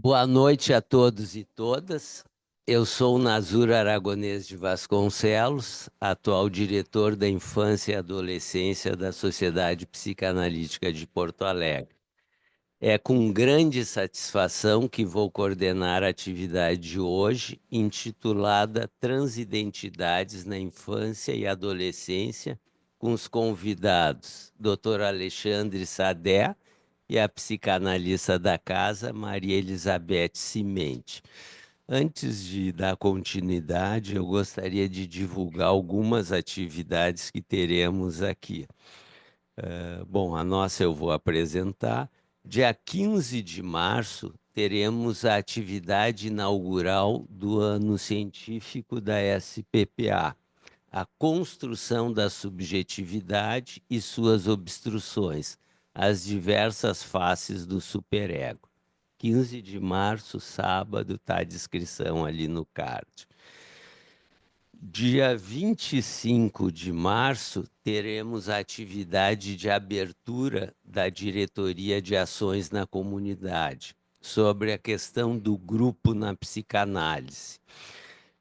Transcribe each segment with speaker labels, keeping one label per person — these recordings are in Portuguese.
Speaker 1: Boa noite a todos e todas. Eu sou o Nazur Aragonês de Vasconcelos, atual diretor da Infância e Adolescência da Sociedade Psicanalítica de Porto Alegre. É com grande satisfação que vou coordenar a atividade de hoje, intitulada Transidentidades na Infância e Adolescência, com os convidados Dr. Alexandre Sadé e a psicanalista da casa, Maria Elizabeth Cimente. Antes de dar continuidade, eu gostaria de divulgar algumas atividades que teremos aqui. Bom, a nossa eu vou apresentar. Dia 15 de março, teremos a atividade inaugural do ano científico da SPPA, a construção da subjetividade e suas obstruções, as diversas faces do superego. 15 de março, sábado, está a descrição ali no card. Dia 25 de março, teremos a atividade de abertura da Diretoria de Ações na Comunidade, sobre a questão do grupo na psicanálise.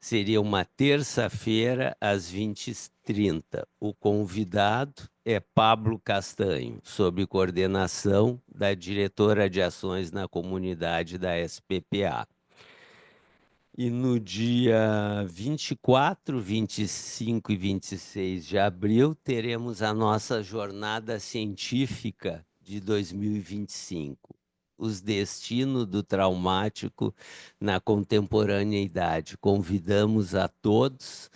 Speaker 1: Seria uma terça-feira, às 20h30. O convidado é Pablo Castanho, sob coordenação da diretora de Ações na Comunidade da SPPA. E no dia 24, 25 e 26 de abril, teremos a nossa jornada científica de 2025, os destinos do traumático na contemporaneidade. Convidamos a todos,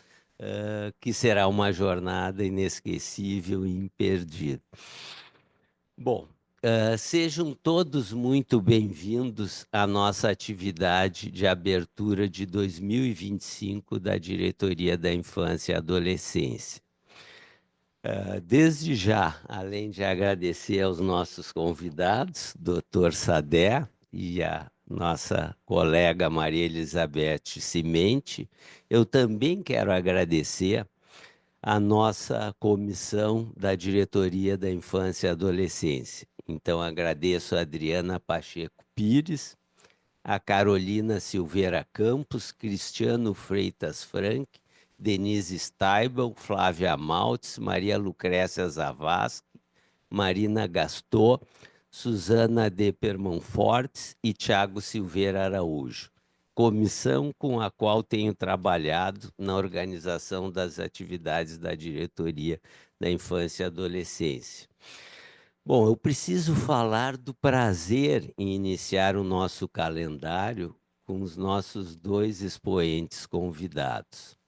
Speaker 1: que será uma jornada inesquecível e imperdível. Bom, sejam todos muito bem-vindos à nossa atividade de abertura de 2025 da Diretoria da Infância e Adolescência. Desde já, além de agradecer aos nossos convidados, Dr. Sadé e a nossa colega Maria Elizabeth Cimente, eu também quero agradecer a nossa comissão da Diretoria da Infância e Adolescência. Então, agradeço a Adriana Pacheco Pires, a Carolina Silveira Campos, Cristiano Freitas Frank, Denise Steibel, Flávia Maltz, Maria Lucrécia Zavascki, Marina Gastot, Suzana Deperman Fortes e Tiago Silveira Araújo. Comissão com a qual tenho trabalhado na organização das atividades da Diretoria da Infância e Adolescência. Bom, eu preciso falar do prazer em iniciar o nosso calendário com os nossos dois expoentes convidados.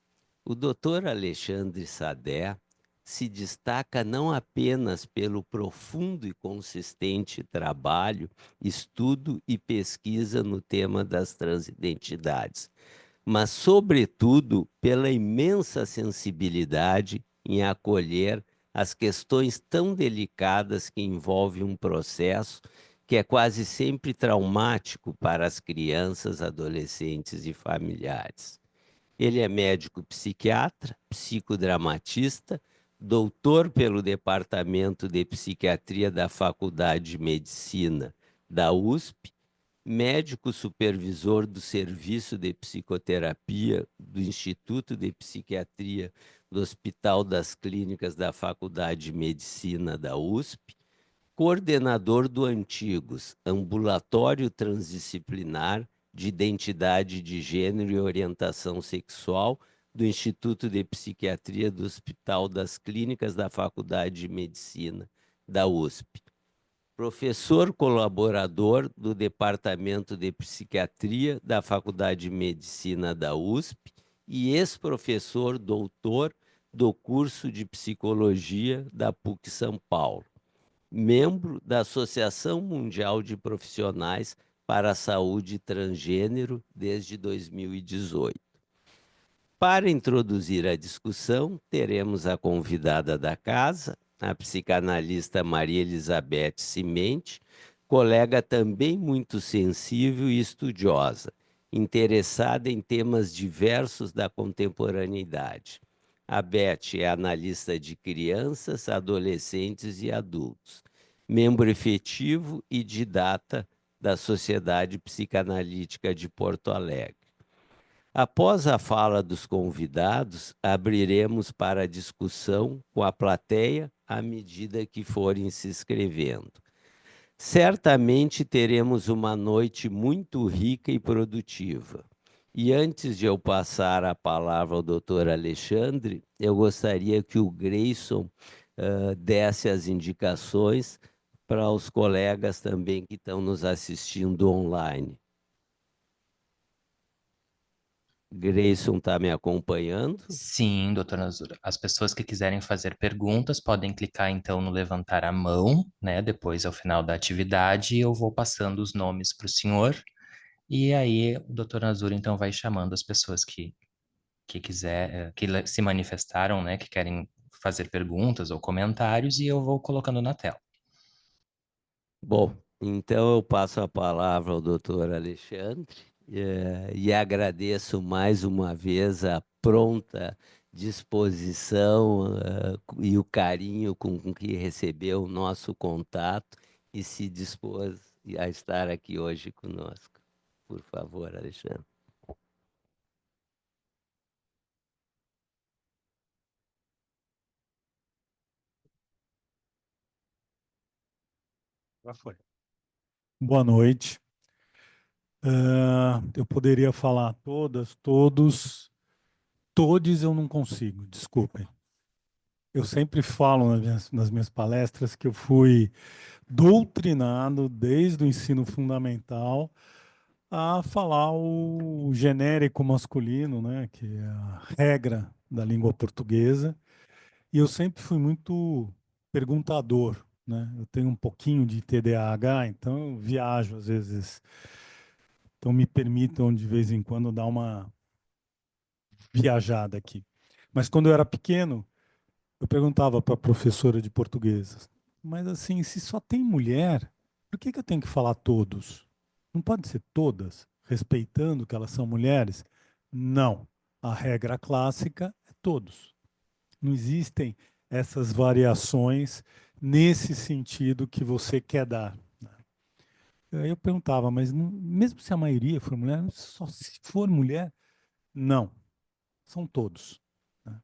Speaker 1: O Dr. Alexandre Sadé se destaca não apenas pelo profundo e consistente trabalho, estudo e pesquisa no tema das transidentidades, mas, sobretudo, pela imensa sensibilidade em acolher as questões tão delicadas que envolvem um processo que é quase sempre traumático para as crianças, adolescentes e familiares. Ele é médico psiquiatra, psicodramatista, doutor pelo Departamento de Psiquiatria da Faculdade de Medicina da USP, médico supervisor do Serviço de Psicoterapia do Instituto de Psiquiatria do Hospital das Clínicas da Faculdade de Medicina da USP, coordenador do Antigos, Ambulatório Transdisciplinar de Identidade de Gênero e Orientação Sexual do Instituto de Psiquiatria do Hospital das Clínicas da Faculdade de Medicina da USP. Professor colaborador do Departamento de Psiquiatria da Faculdade de Medicina da USP e ex-professor doutor do curso de Psicologia da PUC São Paulo. Membro da Associação Mundial de Profissionais para a Saúde Transgênero desde 2018. Para introduzir a discussão, teremos a convidada da casa, a psicanalista Maria Elizabeth Cimente, colega também muito sensível e estudiosa, interessada em temas diversos da contemporaneidade. A Beth é analista de crianças, adolescentes e adultos, membro efetivo e didata da Sociedade Psicanalítica de Porto Alegre. Após a fala dos convidados, abriremos para a discussão com a plateia à medida que forem se inscrevendo. Certamente teremos uma noite muito rica e produtiva. E antes de eu passar a palavra ao doutor Alexandre, eu gostaria que o Grayson desse as indicações para os colegas também que estão nos assistindo online. Grayson está me acompanhando?
Speaker 2: Sim, doutora Azura. As pessoas que quiserem fazer perguntas podem clicar então no levantar a mão, né? Depois, ao final da atividade, eu vou passando os nomes para o senhor. E aí, o doutor Azura então vai chamando as pessoas que se manifestaram, né? Que querem fazer perguntas ou comentários, e eu vou colocando na tela.
Speaker 1: Bom, então eu passo a palavra ao doutor Alexandre e agradeço mais uma vez a pronta disposição e o carinho com que recebeu o nosso contato e se dispôs a estar aqui hoje conosco. Por favor, Alexandre.
Speaker 3: Já foi. Boa noite. Eu poderia falar todas, todos, todes eu não consigo, desculpem. Eu sempre falo nas minhas palestras que eu fui doutrinado desde o ensino fundamental a falar o genérico masculino, né, que é a regra da língua portuguesa. E eu sempre fui muito perguntador, né? Eu tenho um pouquinho de TDAH, então eu viajo às vezes. Então me permitam de vez em quando dar uma viajada aqui. Mas quando eu era pequeno, eu perguntava para a professora de português, mas assim, se só tem mulher, por que eu tenho que falar todos? Não pode ser todas, respeitando que elas são mulheres? Não. A regra clássica é todos. Não existem essas variações nesse sentido que você quer dar. Aí eu perguntava, mas mesmo se a maioria for mulher, só se for mulher, não, são todos, né?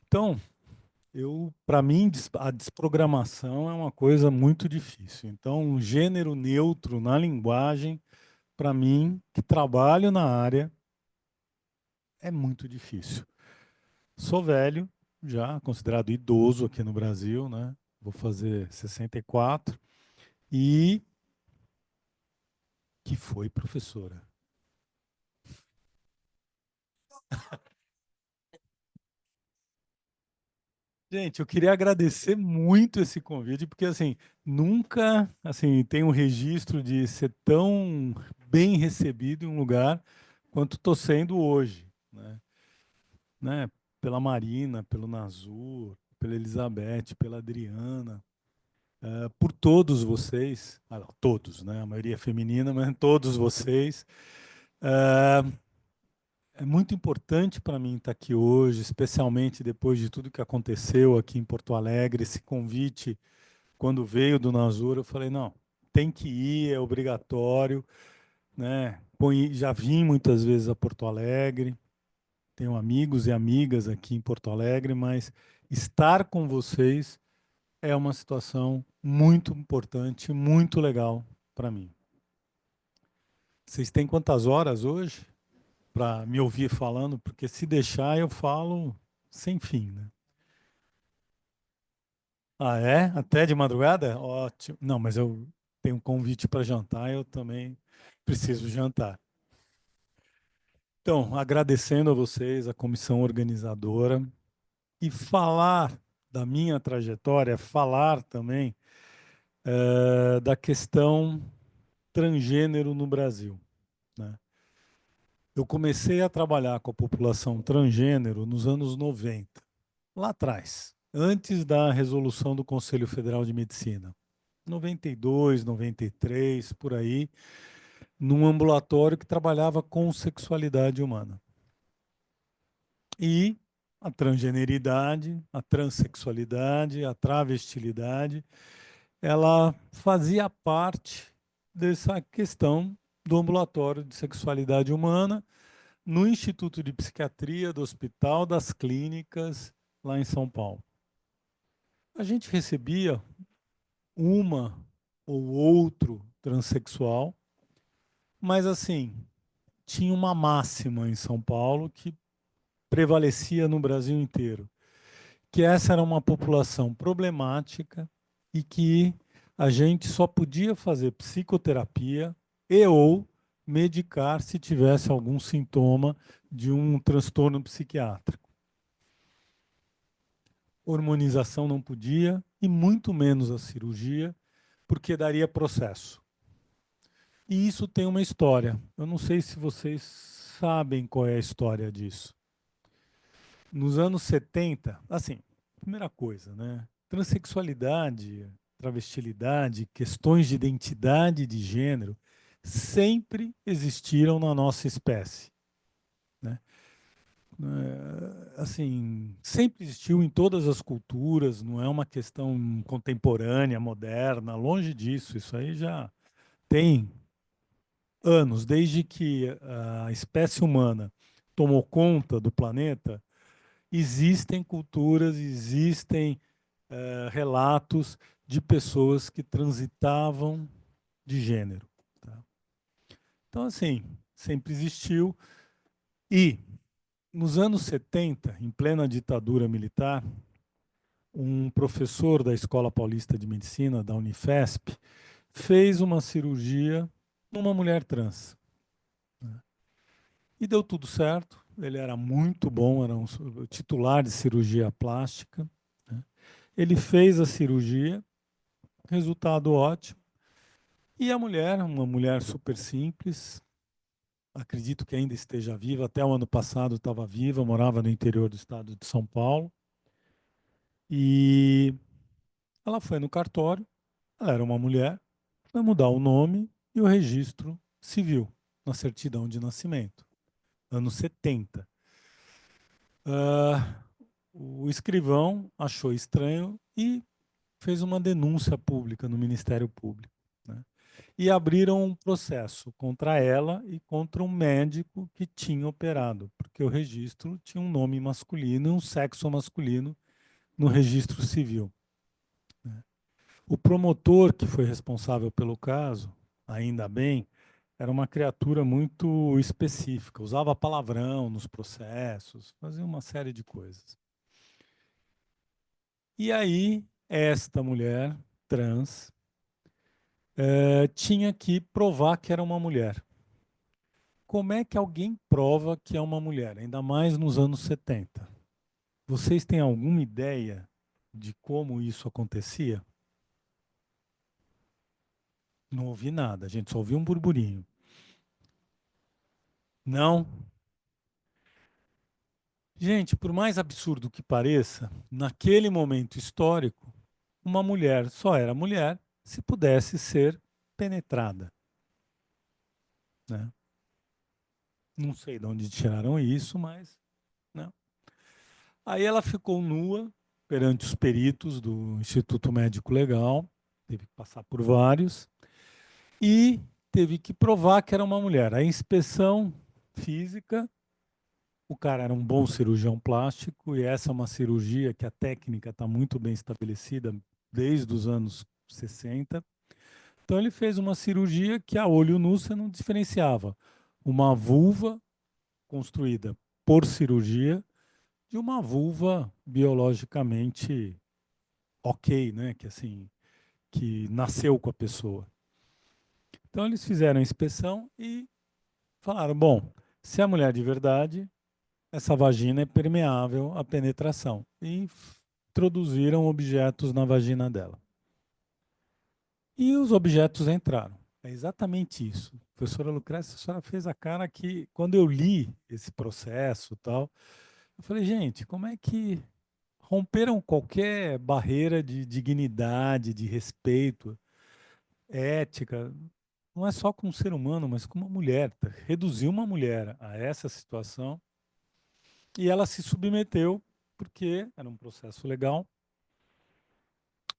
Speaker 3: Então, para mim, a desprogramação é uma coisa muito difícil. Então, um gênero neutro na linguagem, para mim, que trabalho na área, é muito difícil. Sou velho, já considerado idoso aqui no Brasil, né? Vou fazer 64 e que foi professora. Gente, eu queria agradecer muito esse convite, porque assim, nunca assim, tem um registro de ser tão bem recebido em um lugar quanto estou sendo hoje, né? Pela Marina, pelo Nazur, pela Elizabeth, pela Adriana, por todos vocês, não, todos, né? A maioria é feminina, mas todos vocês. É muito importante para mim estar aqui hoje, especialmente depois de tudo que aconteceu aqui em Porto Alegre. Esse convite, quando veio do Nasur, eu falei, não, tem que ir, é obrigatório, né? Já vim muitas vezes a Porto Alegre, tenho amigos e amigas aqui em Porto Alegre, mas estar com vocês é uma situação muito importante, muito legal para mim. Vocês têm quantas horas hoje para me ouvir falando? Porque se deixar, eu falo sem fim, né? Ah, é? Até de madrugada? Ótimo. Não, mas eu tenho um convite para jantar, eu também preciso jantar. Então, agradecendo a vocês, a comissão organizadora, e falar da minha trajetória, falar também da questão transgênero no Brasil, né? Eu comecei a trabalhar com a população transgênero nos anos 90, lá atrás, antes da resolução do Conselho Federal de Medicina. 92, 93, por aí, num ambulatório que trabalhava com sexualidade humana. E a transgeneridade, a transexualidade, a travestilidade, ela fazia parte dessa questão do ambulatório de sexualidade humana no Instituto de Psiquiatria do Hospital das Clínicas, lá em São Paulo. A gente recebia uma ou outro transexual, mas assim, tinha uma máxima em São Paulo que prevalecia no Brasil inteiro, que essa era uma população problemática e que a gente só podia fazer psicoterapia e ou medicar se tivesse algum sintoma de um transtorno psiquiátrico. Hormonização não podia, e muito menos a cirurgia, porque daria processo. E isso tem uma história. Eu não sei se vocês sabem qual é a história disso. Nos anos 70, assim, primeira coisa, né? Transsexualidade, travestilidade, questões de identidade de gênero sempre existiram na nossa espécie, né? Assim, sempre existiu em todas as culturas, não é uma questão contemporânea, moderna, longe disso, isso aí já tem anos, desde que a espécie humana tomou conta do planeta, existem culturas, existem relatos de pessoas que transitavam de gênero. Tá? Então, assim, sempre existiu. E, nos anos 70, em plena ditadura militar, um professor da Escola Paulista de Medicina, da Unifesp, fez uma cirurgia numa mulher trans. E deu tudo certo. Ele era muito bom, era um titular de cirurgia plástica. Né? Ele fez a cirurgia, resultado ótimo. E a mulher, uma mulher super simples, acredito que ainda esteja viva, até o ano passado estava viva, morava no interior do estado de São Paulo. E ela foi no cartório, ela era uma mulher, foi mudar o nome e o registro civil, na certidão de nascimento, anos 70. O escrivão achou estranho e fez uma denúncia pública no Ministério Público. Né? E abriram um processo contra ela e contra um médico que tinha operado, porque o registro tinha um nome masculino e um sexo masculino no registro civil. Né? O promotor que foi responsável pelo caso, ainda bem, era uma criatura muito específica, usava palavrão nos processos, fazia uma série de coisas. E aí, esta mulher trans tinha que provar que era uma mulher. Como é que alguém prova que é uma mulher, ainda mais nos anos 70? Vocês têm alguma ideia de como isso acontecia? Não ouvi nada, a gente só ouviu um burburinho. Não? Gente, por mais absurdo que pareça, naquele momento histórico, uma mulher só era mulher se pudesse ser penetrada. Né? Não sei de onde tiraram isso, mas... Né? Aí ela ficou nua perante os peritos do Instituto Médico Legal, teve que passar por vários, e teve que provar que era uma mulher. A inspeção física, o cara era um bom cirurgião plástico, e essa é uma cirurgia que a técnica está muito bem estabelecida desde os anos 60. Então ele fez uma cirurgia que a olho nu você não diferenciava uma vulva construída por cirurgia de uma vulva biologicamente ok, né? Que assim, que nasceu com a pessoa. Então eles fizeram a inspeção e falaram: bom, se é mulher de verdade, essa vagina é permeável à penetração. E introduziram objetos na vagina dela. E os objetos entraram. É exatamente isso. Professora Lucrécia, a senhora fez a cara que, quando eu li esse processo e tal, eu falei, gente, como é que romperam qualquer barreira de dignidade, de respeito, ética, não é só com um ser humano, mas com uma mulher. Reduziu uma mulher a essa situação e ela se submeteu, porque era um processo legal,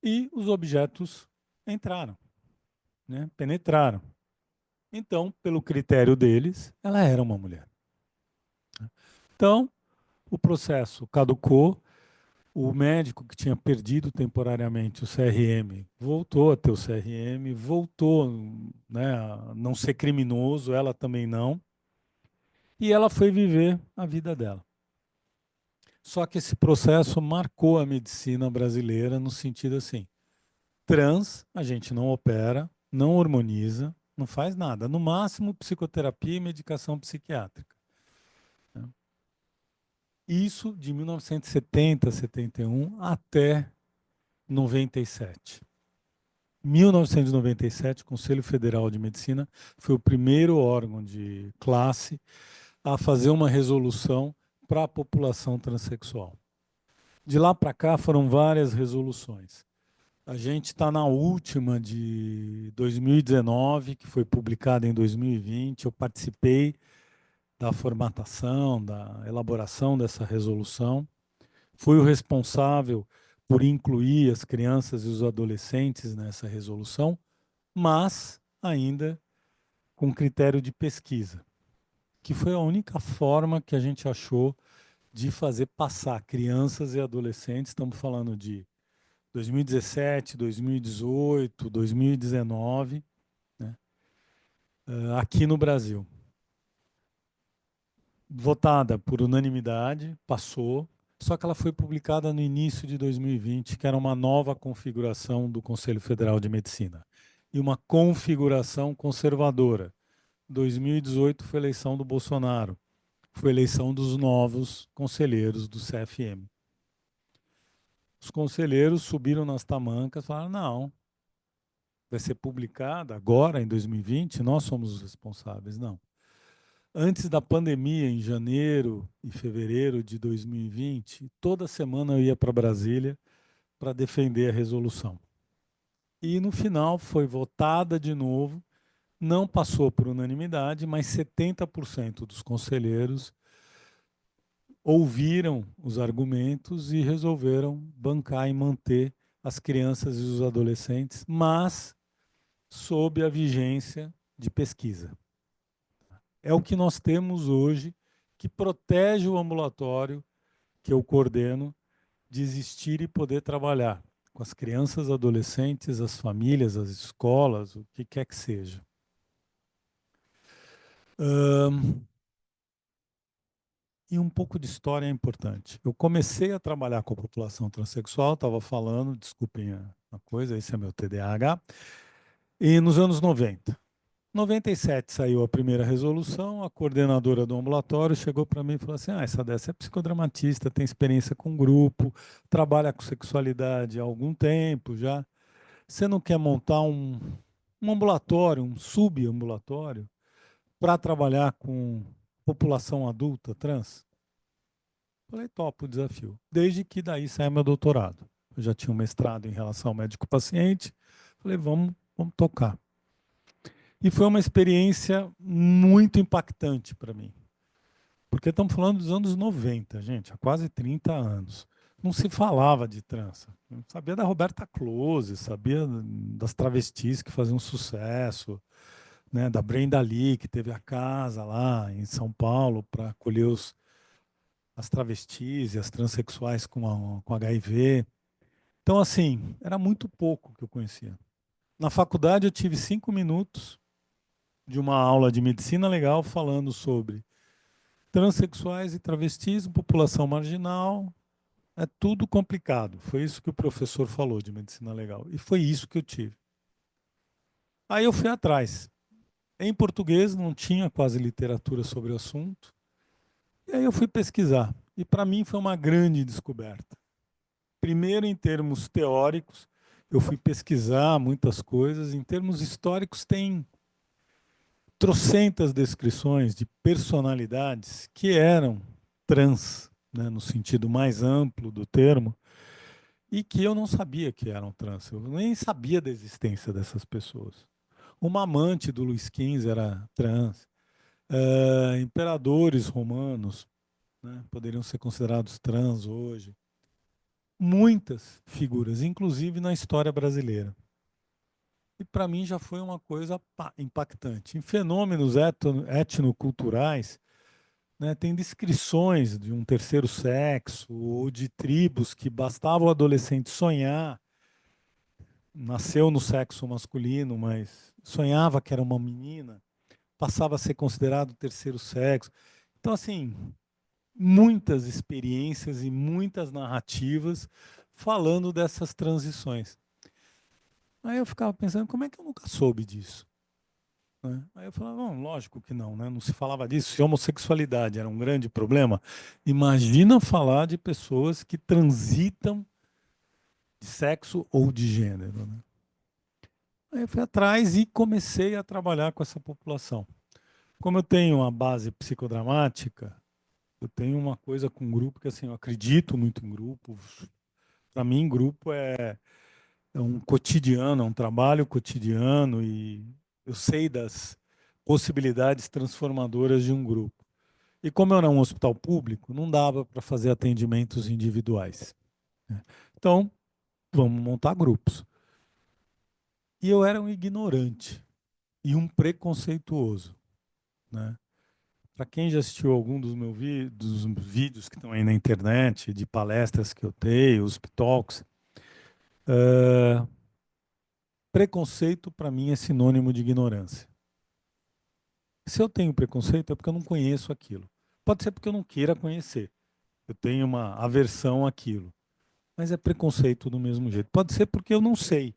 Speaker 3: e os objetos entraram. né? Penetraram. Então, pelo critério deles, ela era uma mulher. Então, o processo caducou, o médico que tinha perdido temporariamente o CRM voltou a ter o CRM, voltou, né, a não ser criminoso, ela também não, e ela foi viver a vida dela. Só que esse processo marcou a medicina brasileira no sentido assim, trans a gente não opera, não hormoniza, não faz nada, no máximo psicoterapia e medicação psiquiátrica. Isso de 1970, 71 até 97. 1997, o Conselho Federal de Medicina foi o primeiro órgão de classe a fazer uma resolução para a população transexual. De lá para cá foram várias resoluções. A gente está na última de 2019, que foi publicada em 2020. Eu participei da formatação, da elaboração dessa resolução. Fui o responsável por incluir as crianças e os adolescentes nessa resolução, mas ainda com critério de pesquisa, que foi a única forma que a gente achou de fazer passar crianças e adolescentes, estamos falando de 2017, 2018, 2019, né, aqui no Brasil. Votada por unanimidade, passou, só que ela foi publicada no início de 2020, que era uma nova configuração do Conselho Federal de Medicina, e uma configuração conservadora. 2018 foi a eleição do Bolsonaro, foi a eleição dos novos conselheiros do CFM. Os conselheiros subiram nas tamancas e falaram, não, vai ser publicada agora, em 2020, nós somos os responsáveis. Não. Antes da pandemia, em janeiro e fevereiro de 2020, toda semana eu ia para Brasília para defender a resolução. E no final foi votada de novo, não passou por unanimidade, mas 70% dos conselheiros ouviram os argumentos e resolveram bancar e manter as crianças e os adolescentes, mas sob a vigência de pesquisa. É o que nós temos hoje que protege o ambulatório que eu coordeno de existir e poder trabalhar com as crianças, adolescentes, as famílias, as escolas, o que quer que seja. E um pouco de história é importante. Eu comecei a trabalhar com a população transexual, estava falando, desculpem a coisa, esse é meu TDAH, e nos anos 90. 97 saiu a primeira resolução, a coordenadora do ambulatório chegou para mim e falou assim, essa dessa é psicodramatista, tem experiência com grupo, trabalha com sexualidade há algum tempo já. Você não quer montar um ambulatório, um subambulatório, para trabalhar com população adulta trans? Falei, topo o desafio. Desde que daí saiu meu doutorado. Eu já tinha um mestrado em relação ao médico-paciente. Falei, vamos tocar. E foi uma experiência muito impactante para mim. Porque estamos falando dos anos 90, gente, há quase 30 anos. Não se falava de trança. Eu sabia da Roberta Close, sabia das travestis que faziam sucesso, né, da Brenda Lee, que teve a casa lá em São Paulo para acolher as travestis e as transexuais com HIV. Então, assim, era muito pouco que eu conhecia. Na faculdade, eu tive 5 minutos de uma aula de medicina legal falando sobre transexuais e travestis, população marginal. É tudo complicado. Foi isso que o professor falou de medicina legal. E foi isso que eu tive. Aí eu fui atrás. Em português, não tinha quase literatura sobre o assunto. E aí eu fui pesquisar. E para mim foi uma grande descoberta. Primeiro, em termos teóricos, eu fui pesquisar muitas coisas. Em termos históricos, tem trocentas descrições de personalidades que eram trans, né, no sentido mais amplo do termo, e que eu não sabia que eram trans. Eu nem sabia da existência dessas pessoas. Uma amante do Luís XV era trans. Imperadores romanos, né, poderiam ser considerados trans hoje. Muitas figuras, inclusive na história brasileira. E para mim já foi uma coisa impactante. Em fenômenos etnoculturais, né, tem descrições de um terceiro sexo ou de tribos que bastava o adolescente sonhar, nasceu no sexo masculino, mas sonhava que era uma menina, passava a ser considerado terceiro sexo. Então, assim, muitas experiências e muitas narrativas falando dessas transições. Aí eu ficava pensando, como é que eu nunca soube disso? Né? Aí eu falava, não, lógico que não, né? Não se falava disso. Se homossexualidade era um grande problema, imagina falar de pessoas que transitam de sexo ou de gênero. Né? Aí eu fui atrás e comecei a trabalhar com essa população. Como eu tenho uma base psicodramática, eu tenho uma coisa com grupo que assim, eu acredito muito em grupos. Para mim, grupo é um cotidiano, é um trabalho cotidiano e eu sei das possibilidades transformadoras de um grupo. E como era um hospital público, não dava para fazer atendimentos individuais. Né? Então, vamos montar grupos. E eu era um ignorante e um preconceituoso. Né? Para quem já assistiu algum dos vídeos que estão aí na internet, de palestras que eu tenho, os talks, preconceito para mim é sinônimo de ignorância. Se eu tenho preconceito é porque eu não conheço aquilo. Pode ser porque eu não queira conhecer. Eu tenho uma aversão àquilo. Mas é preconceito do mesmo jeito. Pode ser porque eu não sei.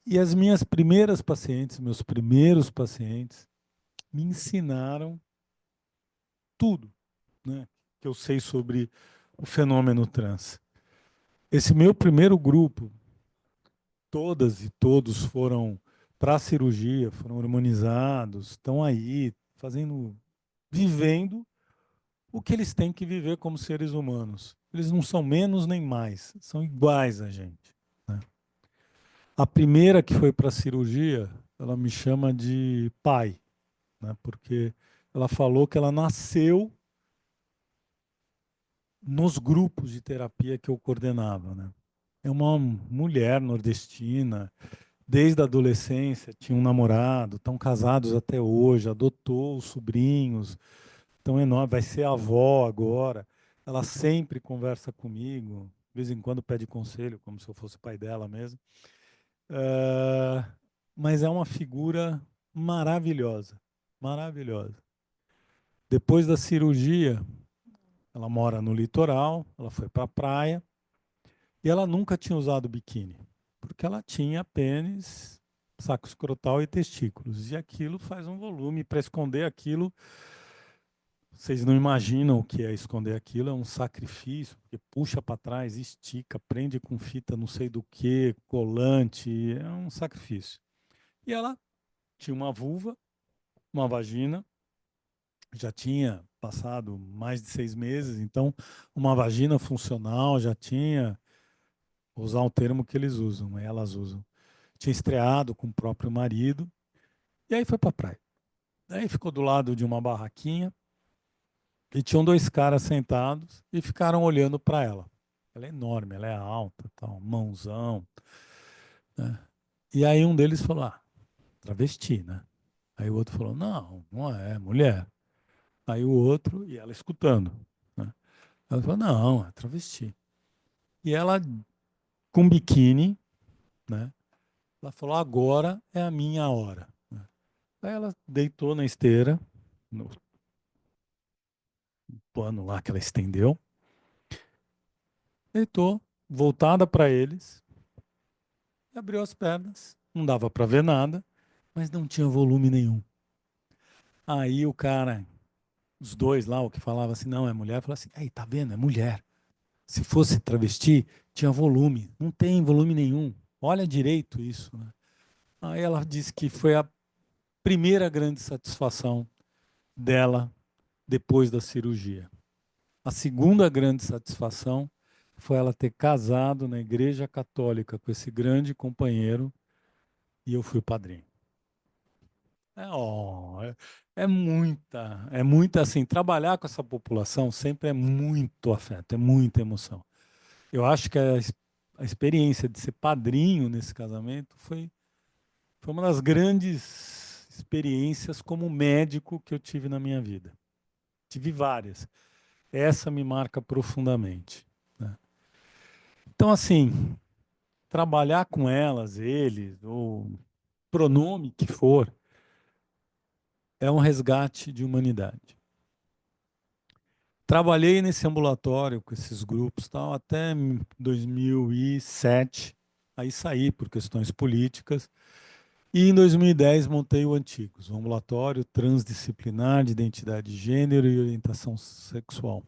Speaker 3: E as minhas primeiras pacientes, meus primeiros pacientes, me ensinaram tudo, né, que eu sei sobre o fenômeno trans. Esse meu primeiro grupo, todas e todos foram para a cirurgia, foram hormonizados, estão aí, fazendo, vivendo o que eles têm que viver como seres humanos. Eles não são menos nem mais, são iguais a gente. Né? A primeira que foi para a cirurgia, ela me chama de pai, né? Porque ela falou que ela nasceu nos grupos de terapia que eu coordenava. Né? É uma mulher nordestina, desde a adolescência tinha um namorado, estão casados até hoje, adotou os sobrinhos, tão enorme, vai ser avó agora. Ela sempre conversa comigo, de vez em quando pede conselho, como se eu fosse o pai dela mesmo. Mas é uma figura maravilhosa, maravilhosa. Depois da cirurgia, ela mora no litoral, ela foi para a praia e ela nunca tinha usado biquíni, porque ela tinha pênis, saco escrotal e testículos. E aquilo faz um volume. Para esconder aquilo, vocês não imaginam o que é esconder aquilo, é um sacrifício, porque puxa para trás, estica, prende com fita não sei do que, colante, é um sacrifício. E ela tinha uma vulva, uma vagina, já tinha passado mais de 6 meses, então uma vagina funcional já tinha, vou usar um termo que eles usam, elas usam, tinha estreado com o próprio marido, e aí foi para a praia. Aí ficou do lado de uma barraquinha, e tinham dois caras sentados e ficaram olhando para ela. Ela é enorme, ela é alta, tal, mãozão. Né? E aí um deles falou, travesti, né? Aí o outro falou, não, não é, mulher. Aí o outro, e ela escutando. Né? Ela falou, não, é travesti. E ela, com biquíni, né? Ela falou, agora é a minha hora. Né? Aí ela deitou na esteira, no pano lá que ela estendeu, deitou, voltada para eles, e abriu as pernas. Não dava para ver nada, mas não tinha volume nenhum. Aí o cara, os dois lá, o que falava assim, não, é mulher, falou assim, aí, tá vendo, é mulher. Se fosse travesti, tinha volume. Não tem volume nenhum. Olha direito isso. Né? Aí ela disse que foi a primeira grande satisfação dela depois da cirurgia. A segunda grande satisfação foi ela ter casado na igreja católica com esse grande companheiro e eu fui o padrinho. É muita assim, trabalhar com essa população sempre é muito afeto, é muita emoção. Eu acho que a experiência de ser padrinho nesse casamento foi Foi uma das grandes experiências como médico que eu tive na minha vida. Tive várias. Essa me marca profundamente, né? Então, assim, trabalhar com elas, eles, ou pronome que for, é um resgate de humanidade. Trabalhei nesse ambulatório com esses grupos tal, até 2007, aí saí por questões políticas, e em 2010 montei o Antigos, um ambulatório transdisciplinar de identidade de gênero e orientação sexual.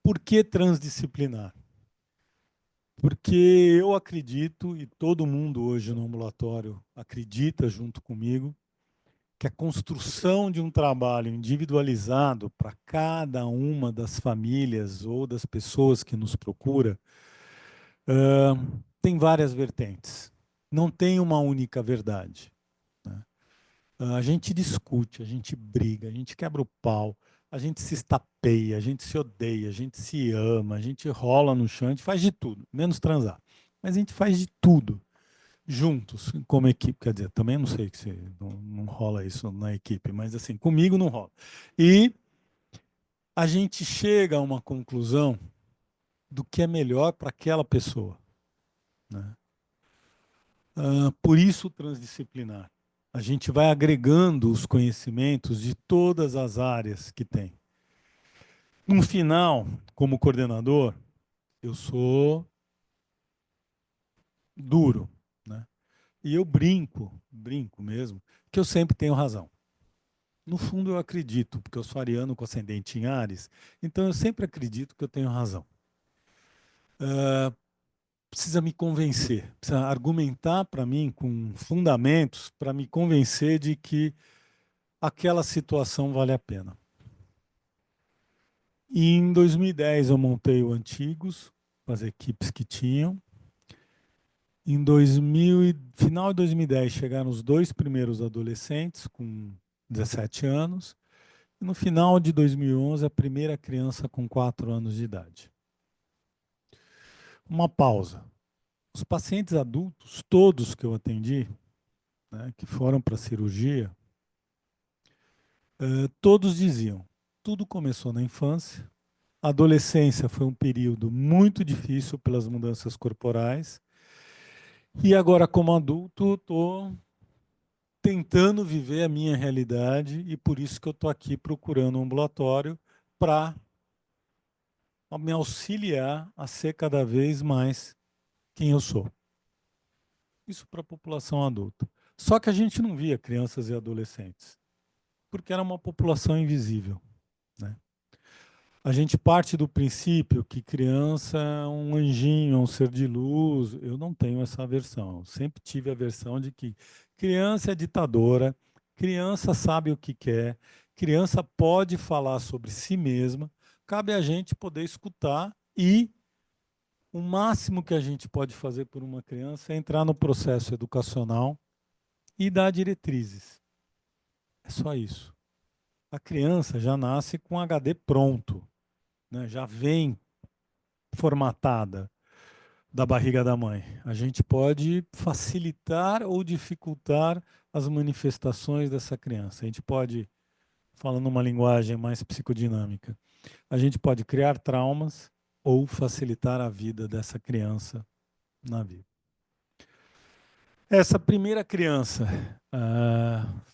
Speaker 3: Por que transdisciplinar? Porque eu acredito, e todo mundo hoje no ambulatório acredita junto comigo, que a construção de um trabalho individualizado para cada uma das famílias ou das pessoas que nos procura tem várias vertentes. Não tem uma única verdade, né? A gente discute, a gente briga, a gente quebra o pau, a gente se estapeia, a gente se odeia, a gente se ama, a gente rola no chão, a gente faz de tudo, menos transar. Mas a gente faz de tudo juntos, como equipe. Quer dizer, também não sei que se não rola isso na equipe, mas assim, comigo não rola. E a gente chega a uma conclusão do que é melhor para aquela pessoa, né? Por isso, transdisciplinar. A gente vai agregando os conhecimentos de todas as áreas que tem. No final, como coordenador, eu sou duro, né? E eu brinco mesmo, que eu sempre tenho razão. No fundo, eu acredito, porque eu sou ariano com ascendente em Áries, então eu sempre acredito que eu tenho razão. Precisa me convencer, precisa argumentar para mim com fundamentos para me convencer de que aquela situação vale a pena. E em 2010 eu montei o Antigos, com as equipes que tinham. Em final de 2010 chegaram os dois primeiros adolescentes com 17 anos. E no final de 2011 a primeira criança com 4 anos de idade. Uma pausa. Os pacientes adultos, todos que eu atendi, né, que foram para a cirurgia, todos diziam, tudo começou na infância, a adolescência foi um período muito difícil pelas mudanças corporais, e agora como adulto estou tentando viver a minha realidade e por isso que eu estou aqui procurando um ambulatório para me auxiliar a ser cada vez mais quem eu sou. Isso para a população adulta. Só que a gente não via crianças e adolescentes, porque era uma população invisível, né? A gente parte do princípio que criança é um anjinho, é um ser de luz. Eu não tenho essa versão. Eu sempre tive a versão de que criança é ditadora, criança sabe o que quer, criança pode falar sobre si mesma, cabe a gente poder escutar e o máximo que a gente pode fazer por uma criança é entrar no processo educacional e dar diretrizes. É só isso. A criança já nasce com HD pronto, né? Já vem formatada da barriga da mãe. A gente pode facilitar ou dificultar as manifestações dessa criança. A gente pode, falando uma linguagem mais psicodinâmica, a gente pode criar traumas ou facilitar a vida dessa criança na vida. Essa primeira criança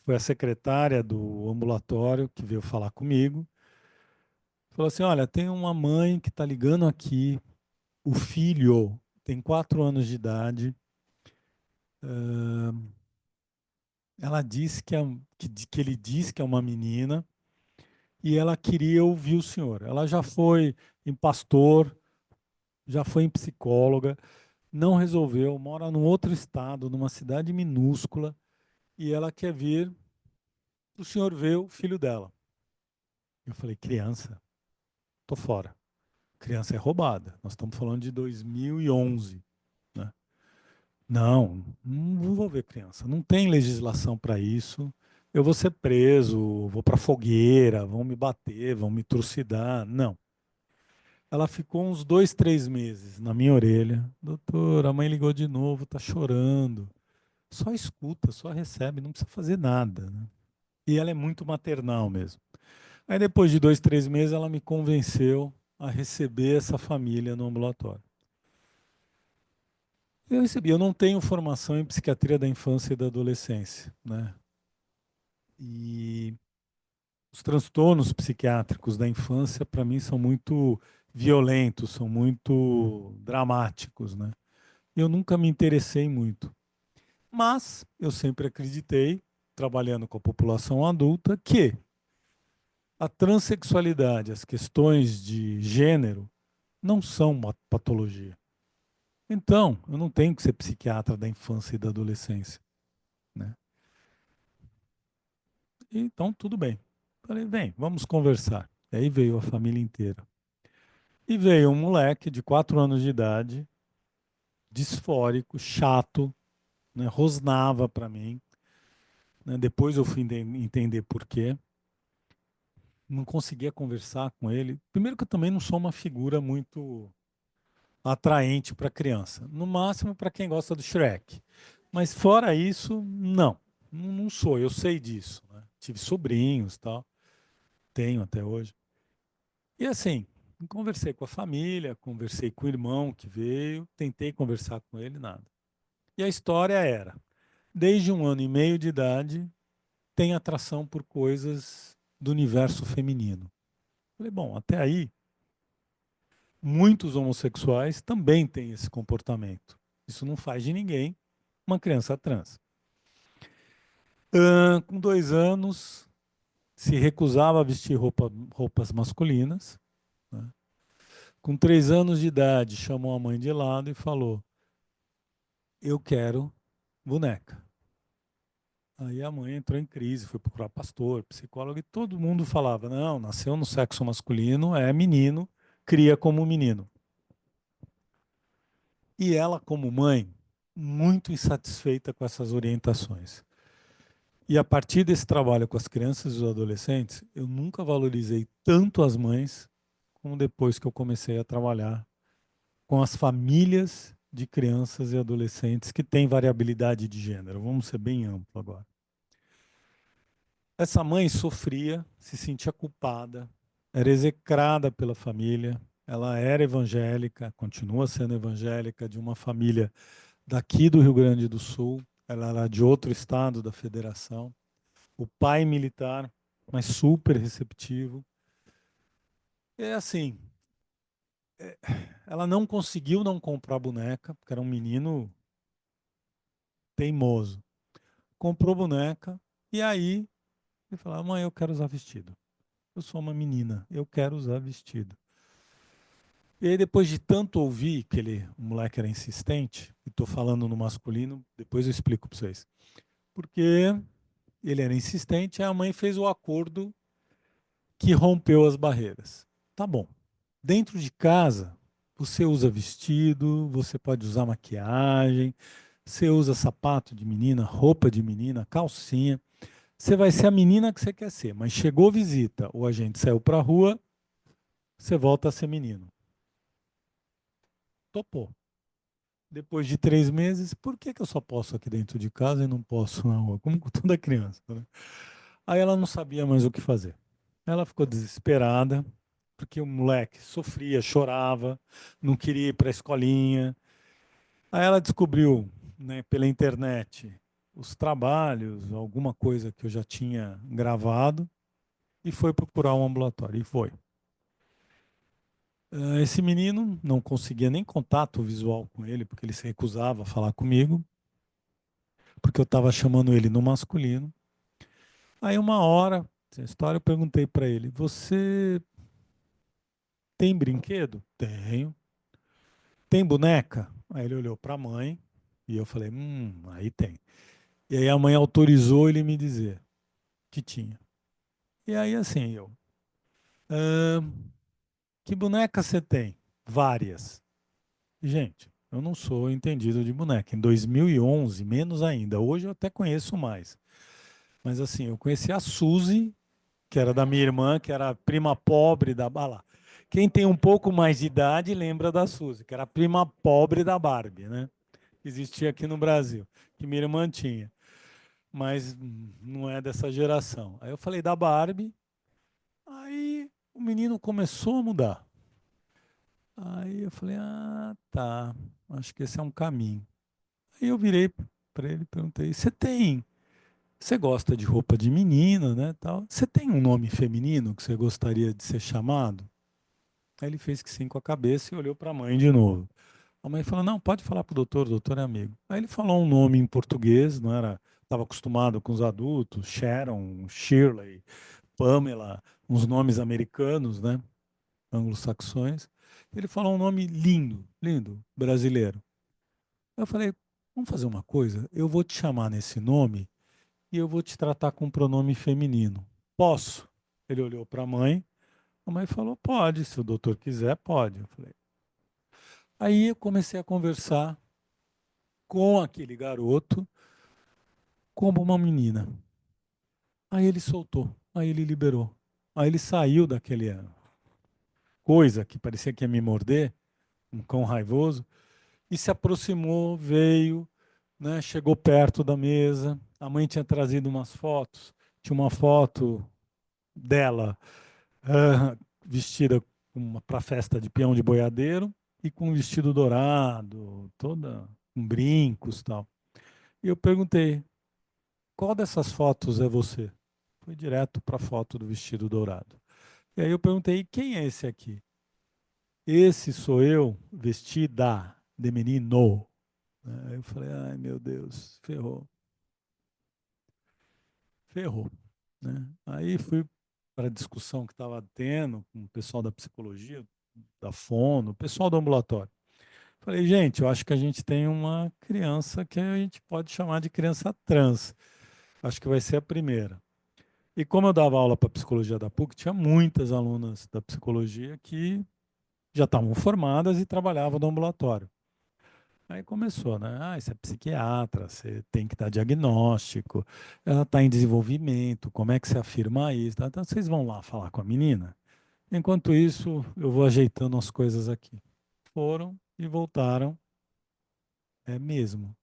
Speaker 3: foi a secretária do ambulatório que veio falar comigo. Falou assim, olha, tem uma mãe que está ligando aqui, o filho tem 4 anos de idade, ela disse que ele disse que é uma menina e ela queria ouvir o senhor. Ela já foi em pastor, já foi em psicóloga, não resolveu, mora num outro estado, numa cidade minúscula, e ela quer vir o senhor ver o filho dela. Eu falei, criança, tô fora. Criança é roubada. Nós estamos falando de 2011, né? Não vou ver criança. Não tem legislação para isso. Eu vou ser preso, vou para fogueira, vão me bater, vão me trucidar. Não. Ela ficou uns 2, 3 meses na minha orelha. Doutor, a mãe ligou de novo, tá chorando. só escuta, só recebe, não precisa fazer nada, né? E ela é muito maternal mesmo. Aí depois de 2, 3 meses, ela me convenceu a receber essa família no ambulatório. Eu recebi, eu não tenho formação em psiquiatria da infância e da adolescência, né? E os transtornos psiquiátricos da infância, para mim, são muito violentos, são muito dramáticos, né? Eu nunca me interessei muito. Mas eu sempre acreditei, trabalhando com a população adulta, que a transexualidade, as questões de gênero, não são uma patologia. Então, eu não tenho que ser psiquiatra da infância e da adolescência, né? Então, tudo bem. Falei, vem, vamos conversar. E aí veio a família inteira. E veio um moleque de 4 anos de idade, disfórico, chato, né? Rosnava para mim, né? Depois eu fui entender por quê. Não conseguia conversar com ele. Primeiro que eu também não sou uma figura muito atraente para criança. No máximo para quem gosta do Shrek. Mas fora isso, não. Não sou, eu sei disso, né? Tive sobrinhos, tal, tenho até hoje. E assim, conversei com a família, conversei com o irmão que veio, tentei conversar com ele, nada. E a história era, desde 1 ano e meio de idade, tem atração por coisas do universo feminino. Falei, bom, até aí, muitos homossexuais também têm esse comportamento. Isso não faz de ninguém uma criança trans. Com 2 anos, se recusava a vestir roupas masculinas, né? Com 3 anos de idade, chamou a mãe de lado e falou: eu quero boneca. Aí a mãe entrou em crise, foi procurar pastor, psicólogo, e todo mundo falava: não, nasceu no sexo masculino, é menino, cria como menino. E ela, como mãe, muito insatisfeita com essas orientações. E a partir desse trabalho com as crianças e os adolescentes, eu nunca valorizei tanto as mães como depois que eu comecei a trabalhar com as famílias de crianças e adolescentes que têm variabilidade de gênero. Vamos ser bem amplo agora. Essa mãe sofria, se sentia culpada, era execrada pela família, ela era evangélica, continua sendo evangélica, de uma família daqui do Rio Grande do Sul, ela era de outro estado da federação. O pai militar, mas super receptivo. É assim, ela não conseguiu não comprar boneca, porque era um menino teimoso. Comprou boneca e aí ele falou: mãe, eu quero usar vestido. Eu sou uma menina, eu quero usar vestido. E aí, depois de tanto ouvir que o moleque era insistente, e estou falando no masculino, depois eu explico para vocês. Porque ele era insistente, a mãe fez o acordo que rompeu as barreiras. Tá bom. Dentro de casa, você usa vestido, você pode usar maquiagem, você usa sapato de menina, roupa de menina, calcinha. Você vai ser a menina que você quer ser, mas chegou visita ou a gente saiu para a rua, você volta a ser menino. Topou. Depois de 3 meses, por que eu só posso aqui dentro de casa e não posso na rua? Como com toda criança, né? Aí ela não sabia mais o que fazer. Ela ficou desesperada, porque o moleque sofria, chorava, não queria ir para a escolinha. Aí ela descobriu, né, pela internet, os trabalhos, alguma coisa que eu já tinha gravado, e foi procurar um ambulatório. E foi. Esse menino não conseguia nem contato visual com ele, porque ele se recusava a falar comigo, porque eu estava chamando ele no masculino. Aí uma hora, essa história, eu perguntei para ele: você tem brinquedo? Tenho. Tem boneca? Aí ele olhou para a mãe e eu falei: aí tem. E aí a mãe autorizou ele me dizer que tinha. E aí assim, "Ahn, que boneca você tem? Várias. Gente, eu não sou entendido de boneca. Em 2011, menos ainda. Hoje eu até conheço mais. Mas assim, eu conheci a Suzy, que era da minha irmã, que era a prima pobre da Bala. Quem tem um pouco mais de idade lembra da Suzy, que era a prima pobre da Barbie, né? que existia aqui no Brasil, que minha irmã tinha, mas não é dessa geração. Aí eu falei da Barbie, aí o menino começou a mudar. Aí eu falei, ah, tá, acho que esse é um caminho. Aí eu virei para ele e perguntei, você gosta de roupa de menina, né, tal? Você tem um nome feminino que você gostaria de ser chamado? Aí ele fez que sim com a cabeça e olhou para a mãe de novo. A mãe falou, não, pode falar para o doutor é amigo. Aí ele falou um nome em português, não era, estava acostumado com os adultos, Sharon, Shirley, Pamela, uns nomes americanos, né, anglo-saxões. Ele falou um nome lindo, lindo, brasileiro. Eu falei, vamos fazer uma coisa, eu vou te chamar nesse nome e eu vou te tratar com um pronome feminino. Posso? Ele olhou para a mãe falou, pode, se o doutor quiser, pode. Eu falei. Aí eu comecei a conversar com aquele garoto como uma menina. Aí ele soltou, aí ele liberou. Aí ele saiu daquele coisa que parecia que ia me morder, um cão raivoso, e se aproximou, veio, né, chegou perto da mesa. A mãe tinha trazido umas fotos. Tinha uma foto dela vestida para festa de peão de boiadeiro e com um vestido dourado, toda com brincos e tal. E eu perguntei, qual dessas fotos é você? Foi direto para a foto do vestido dourado. E aí eu perguntei, quem é esse aqui? Esse sou eu, vestida de menino. Aí eu falei, ai meu Deus, ferrou. Ferrou. Né? Aí fui para a discussão que estava tendo com o pessoal da psicologia, da fono, o pessoal do ambulatório. Falei, gente, eu acho que a gente tem uma criança que a gente pode chamar de criança trans. Acho que vai ser a primeira. E como eu dava aula para psicologia da PUC, tinha muitas alunas da psicologia que já estavam formadas e trabalhavam no ambulatório. Aí começou, né? Ah, você é psiquiatra, você tem que dar diagnóstico, ela está em desenvolvimento, como é que você afirma isso? Então vocês vão lá falar com a menina. Enquanto isso, eu vou ajeitando as coisas aqui. Foram e voltaram. É mesmo,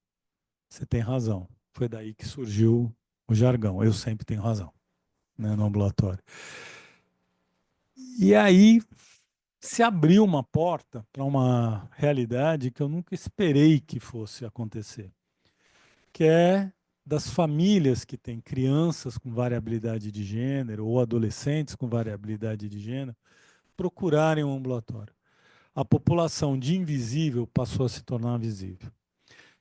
Speaker 3: você tem razão. Foi daí que surgiu o jargão. Eu sempre tenho razão, né, no ambulatório. E aí se abriu uma porta para uma realidade que eu nunca esperei que fosse acontecer, que é das famílias que têm crianças com variabilidade de gênero ou adolescentes com variabilidade de gênero procurarem um ambulatório. A população de invisível passou a se tornar visível.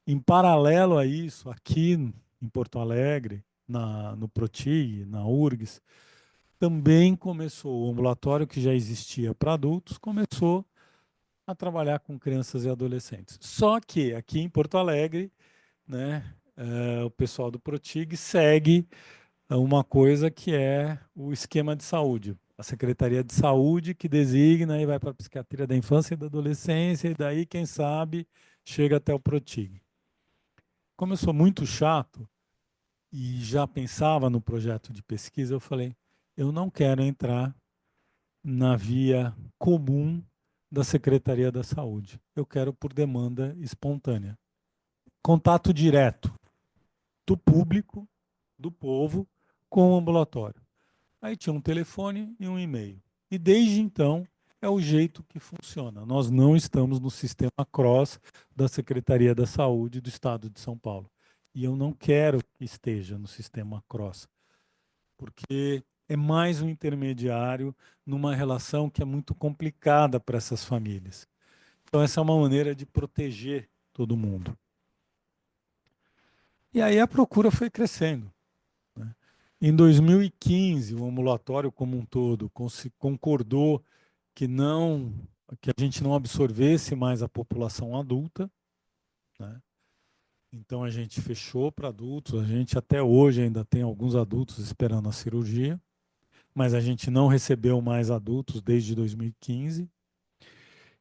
Speaker 3: Em paralelo a isso, aqui em Porto Alegre, no Protig, na URGS, também começou o ambulatório que já existia para adultos, começou a trabalhar com crianças e adolescentes. Só que aqui em Porto Alegre, né, o pessoal do Protig segue uma coisa que é o esquema de saúde. A Secretaria de Saúde que designa e vai para a psiquiatria da infância e da adolescência, e daí, quem sabe, chega até o Protig. Como eu sou muito chato e já pensava no projeto de pesquisa, eu falei, eu não quero entrar na via comum da Secretaria da Saúde. Eu quero por demanda espontânea. Contato direto do público, do povo, com o ambulatório. Aí tinha um telefone e um e-mail. E desde então é o jeito que funciona. Nós não estamos no sistema CROSS da Secretaria da Saúde do Estado de São Paulo. E eu não quero que esteja no sistema CROSS, porque é mais um intermediário numa relação que é muito complicada para essas famílias. Então, essa é uma maneira de proteger todo mundo. E aí a procura foi crescendo. Né? Em 2015, o ambulatório como um todo concordou que a gente não absorvesse mais a população adulta. Né? Então, a gente fechou para adultos. A gente até hoje ainda tem alguns adultos esperando a cirurgia, mas a gente não recebeu mais adultos desde 2015.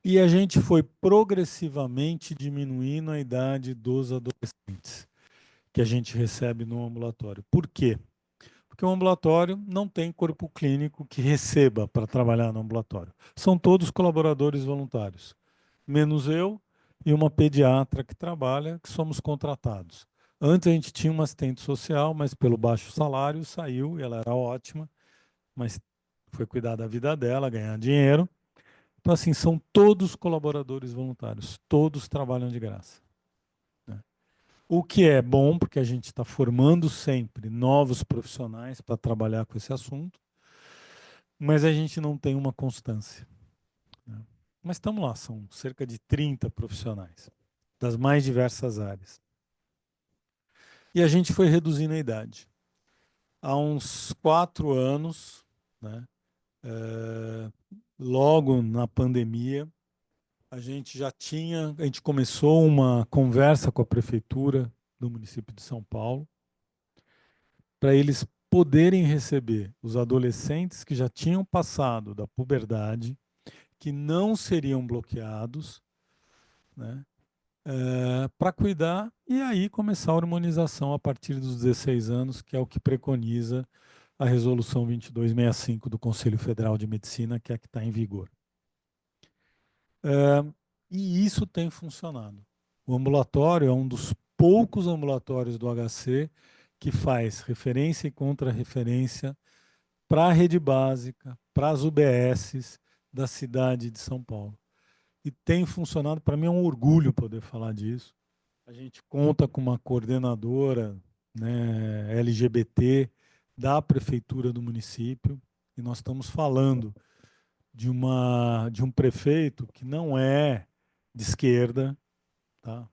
Speaker 3: E a gente foi progressivamente diminuindo a idade dos adolescentes que a gente recebe no ambulatório. Por quê? Porque o ambulatório não tem corpo clínico que receba para trabalhar no ambulatório. São todos colaboradores voluntários, menos eu e uma pediatra que trabalha, que somos contratados. Antes a gente tinha uma assistente social, mas pelo baixo salário saiu, e ela era ótima, mas foi cuidar da vida dela, ganhar dinheiro. Então, assim, são todos colaboradores voluntários, todos trabalham de graça, né? O que é bom, porque a gente está formando sempre novos profissionais para trabalhar com esse assunto, mas a gente não tem uma constância, né? Mas estamos lá, são cerca de 30 profissionais, das mais diversas áreas. E a gente foi reduzindo a idade. Há uns 4 anos, né, logo na pandemia, a gente começou uma conversa com a prefeitura do município de São Paulo para eles poderem receber os adolescentes que já tinham passado da puberdade, que não seriam bloqueados, né, para cuidar e aí começar a hormonização a partir dos 16 anos, que é o que preconiza a Resolução 2265 do Conselho Federal de Medicina, que é a que está em vigor. E isso tem funcionado. O ambulatório é um dos poucos ambulatórios do HC que faz referência e contra-referência para a rede básica, para as UBSs da cidade de São Paulo. E tem funcionado, para mim é um orgulho poder falar disso. A gente conta com uma coordenadora, né, LGBT da prefeitura do município, e nós estamos falando de um prefeito que não é de esquerda, tá?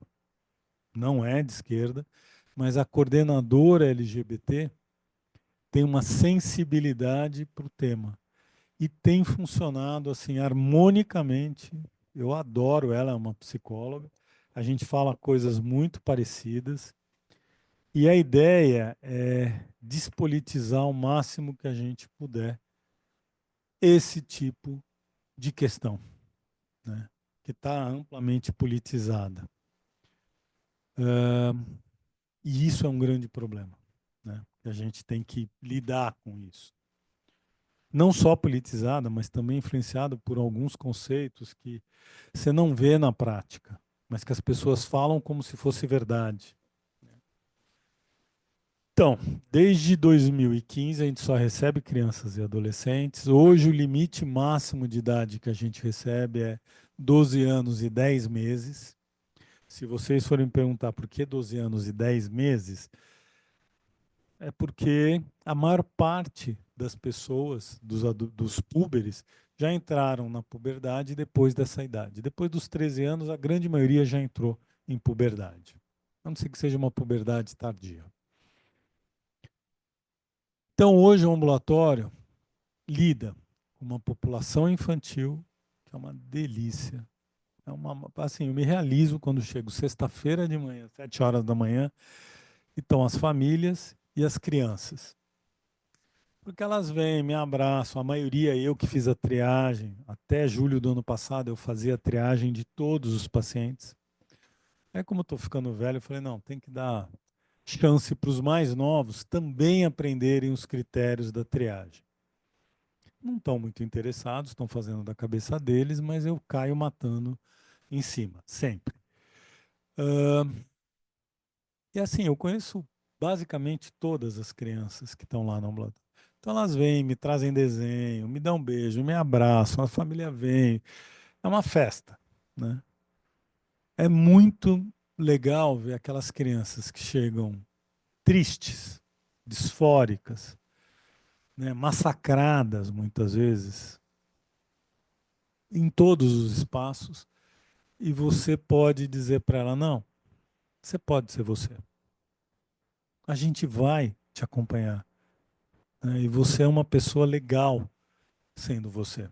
Speaker 3: Não é de esquerda, mas a coordenadora LGBT tem uma sensibilidade para o tema e tem funcionado assim harmonicamente. Eu adoro ela, é uma psicóloga. A gente fala coisas muito parecidas e a ideia é despolitizar o máximo que a gente puder esse tipo de questão, né, que está amplamente politizada. E isso é um grande problema, né? A gente tem que lidar com isso. Não só politizada, mas também influenciada por alguns conceitos que você não vê na prática, mas que as pessoas falam como se fosse verdade. Então, desde 2015 a gente só recebe crianças e adolescentes. Hoje o limite máximo de idade que a gente recebe é 12 anos e 10 meses. Se vocês forem perguntar por que 12 anos e 10 meses, é porque a maior parte das pessoas, dos púberes, já entraram na puberdade depois dessa idade. Depois dos 13 anos, a grande maioria já entrou em puberdade. A não ser que seja uma puberdade tardia. Então, hoje o ambulatório lida com uma população infantil, que é uma delícia. Assim, eu me realizo quando chego sexta-feira de manhã, 7 horas da manhã, e estão as famílias e as crianças. Porque elas vêm, me abraçam, a maioria eu que fiz a triagem. Até julho do ano passado eu fazia a triagem de todos os pacientes. Aí como eu estou ficando velho, eu falei, não, tem que dar chance para os mais novos também aprenderem os critérios da triagem. Não estão muito interessados, estão fazendo da cabeça deles, mas eu caio matando em cima, sempre. E assim, eu conheço basicamente todas as crianças que estão lá no ambulatório. Então elas vêm, me trazem desenho, me dão um beijo, me abraçam, a família vem. É uma festa, né? É muito legal ver aquelas crianças que chegam tristes, disfóricas, né, massacradas muitas vezes, em todos os espaços, e você pode dizer para ela, não, você pode ser você. A gente vai te acompanhar, né, e você é uma pessoa legal sendo você.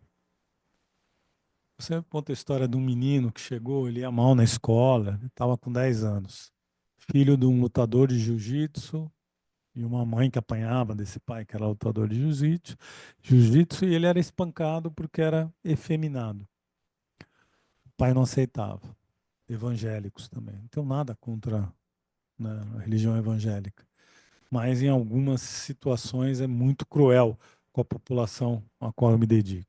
Speaker 3: Você conta a história de um menino que chegou, ele ia mal na escola, ele estava com 10 anos. Filho de um lutador de jiu-jitsu e uma mãe que apanhava desse pai que era lutador de jiu-jitsu, e ele era espancado porque era efeminado. O pai não aceitava. Evangélicos também. Não tenho nada contra, né, a religião evangélica. Mas em algumas situações é muito cruel com a população a qual eu me dedico.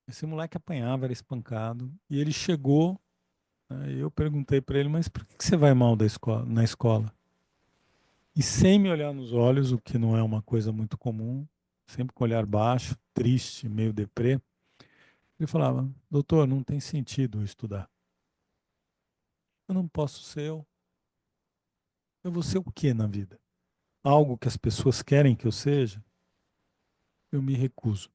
Speaker 3: Esse moleque apanhava, era espancado, e ele chegou, né, e eu perguntei para ele, mas por que você vai mal na escola? E sem me olhar nos olhos, o que não é uma coisa muito comum, sempre com o olhar baixo, triste, meio deprê, ele falava, doutor, não tem sentido eu estudar. Eu não posso ser eu. Eu vou ser o quê na vida? Algo que as pessoas querem que eu seja? Eu me recuso.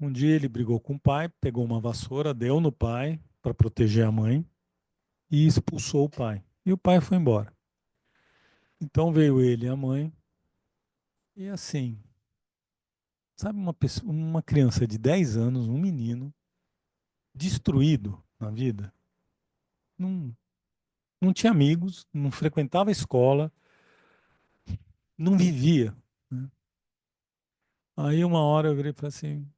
Speaker 3: Um dia ele brigou com o pai, pegou uma vassoura, deu no pai para proteger a mãe e expulsou o pai. E o pai foi embora. Então veio ele e a mãe, e assim, sabe, uma criança de 10 anos, um menino, destruído na vida, não, não tinha amigos, não frequentava a escola, não vivia, né? Aí uma hora eu virei e falei assim,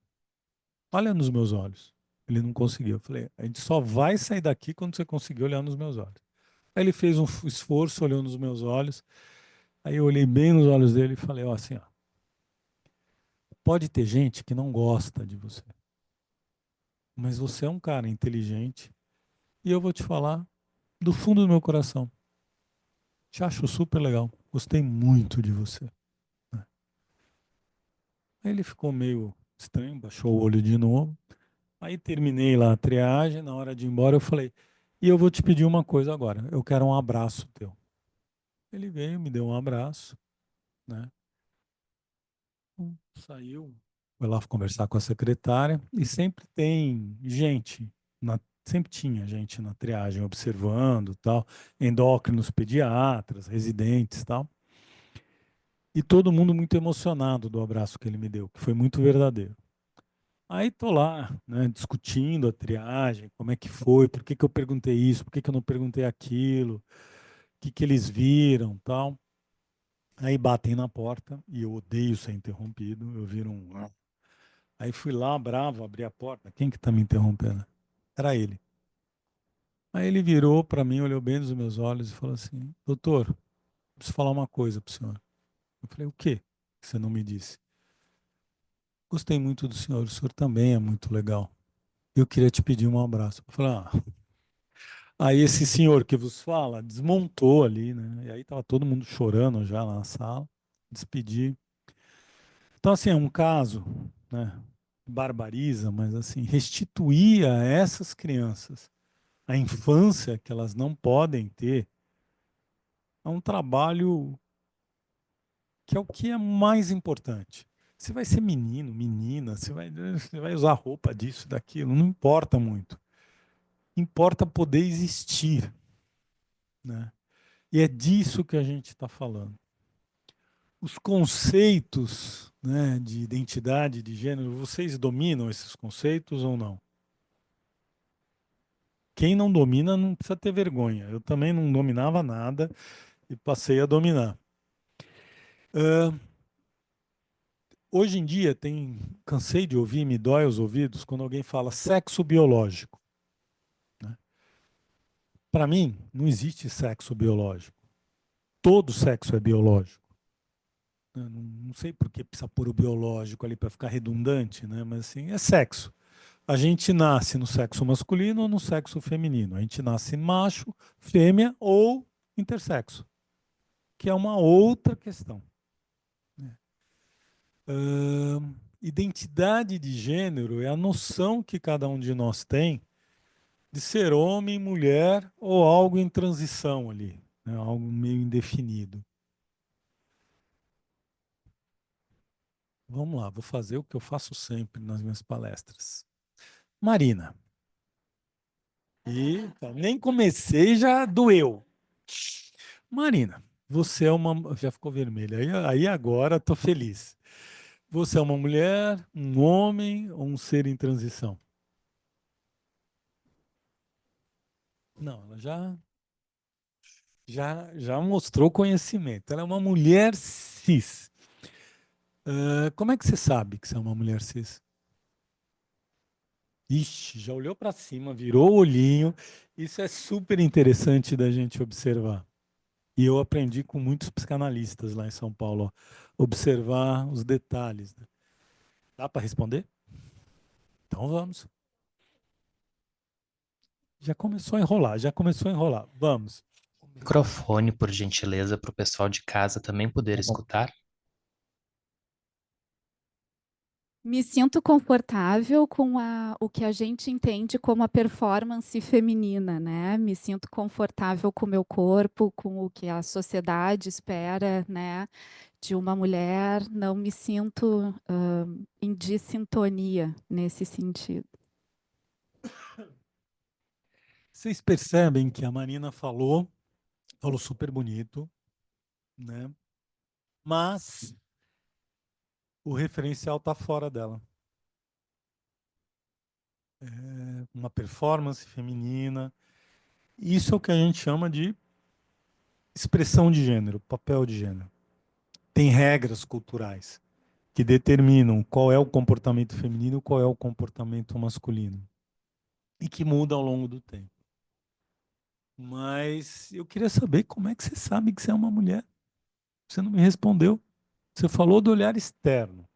Speaker 3: olha nos meus olhos. Ele não conseguiu. Eu falei, a gente só vai sair daqui quando você conseguir olhar nos meus olhos. Aí ele fez um esforço, olhou nos meus olhos. Aí eu olhei bem nos olhos dele e falei, ó, assim, ó, pode ter gente que não gosta de você, mas você é um cara inteligente e eu vou te falar do fundo do meu coração. Te acho super legal. Gostei muito de você, né? Aí ele ficou meio estranho, baixou o olho de novo. Aí terminei lá a triagem, na hora de ir embora eu falei, e eu vou te pedir uma coisa agora, eu quero um abraço teu. Ele veio, me deu um abraço, né? Saiu, foi lá conversar com a secretária e sempre tem gente, sempre tinha gente na triagem observando, tal, endócrinos, pediatras, residentes, tal. E todo mundo muito emocionado do abraço que ele me deu, que foi muito verdadeiro. Aí tô lá, né, discutindo a triagem, como é que foi, por que que eu perguntei isso, por que que eu não perguntei aquilo, o que que eles viram, tal. Aí batem na porta e eu odeio ser interrompido, eu viro um... Aí fui lá, bravo, abri a porta. Quem que tá me interrompendo? Era ele. Aí ele virou para mim, olhou bem nos meus olhos e falou assim: doutor, preciso falar uma coisa pro senhor. Eu falei: o quê que você não me disse? Gostei muito do senhor, o senhor também é muito legal. Eu queria te pedir um abraço. Eu falei: ah. Aí esse senhor que vos fala desmontou ali, né? E aí tava todo mundo chorando já lá na sala. Despedi. Então, assim, é um caso, né? Barbariza, mas assim, restituir a essas crianças a infância que elas não podem ter, é um trabalho que é o que é mais importante. Você vai ser menino, menina, você vai usar roupa disso, daquilo, não importa muito. Importa poder existir, né? E é disso que a gente está falando. Os conceitos, né, de identidade, de gênero, vocês dominam esses conceitos ou não? Quem não domina não precisa ter vergonha. Eu também não dominava nada e passei a dominar. Hoje em dia cansei de ouvir, me dói os ouvidos quando alguém fala sexo biológico, né? Para mim, não existe sexo biológico. Todo sexo é biológico. Eu não sei por que precisa pôr o biológico ali para ficar redundante, né? Mas assim, é sexo. A gente nasce no sexo masculino ou no sexo feminino. A gente nasce macho, fêmea ou intersexo, que é uma outra questão, né? Identidade de gênero é a noção que cada um de nós tem de ser homem, mulher ou algo em transição ali, né? Algo meio indefinido. Vamos lá, vou fazer o que eu faço sempre nas minhas palestras. Marina. Eita, nem comecei, já doeu. Marina, você é uma. Já ficou vermelha. Aí agora estou feliz. Você é uma mulher, um homem ou um ser em transição? Não, ela já mostrou conhecimento. Ela é uma mulher cis. Como é que você sabe que você é uma mulher cis? Ixi, já olhou para cima, virou o olhinho. Isso é super interessante da gente observar. E eu aprendi com muitos psicanalistas lá em São Paulo, ó, observar os detalhes, né? Dá para responder? Então vamos. Já começou a enrolar, já começou a enrolar. Vamos.
Speaker 2: Microfone, por gentileza, para o pessoal de casa também poder escutar.
Speaker 4: Me sinto confortável com o que a gente entende como a performance feminina, né? Me sinto confortável com o meu corpo, com o que a sociedade espera, né? De uma mulher. Não me sinto em dissintonia nesse sentido.
Speaker 3: Vocês percebem que a Marina falou super bonito, né? Mas o referencial está fora dela. É uma performance feminina. Isso é o que a gente chama de expressão de gênero, papel de gênero. Tem regras culturais que determinam qual é o comportamento feminino e qual é o comportamento masculino. E que muda ao longo do tempo. Mas eu queria saber como é que você sabe que você é uma mulher. Você não me respondeu. Você falou do olhar externo,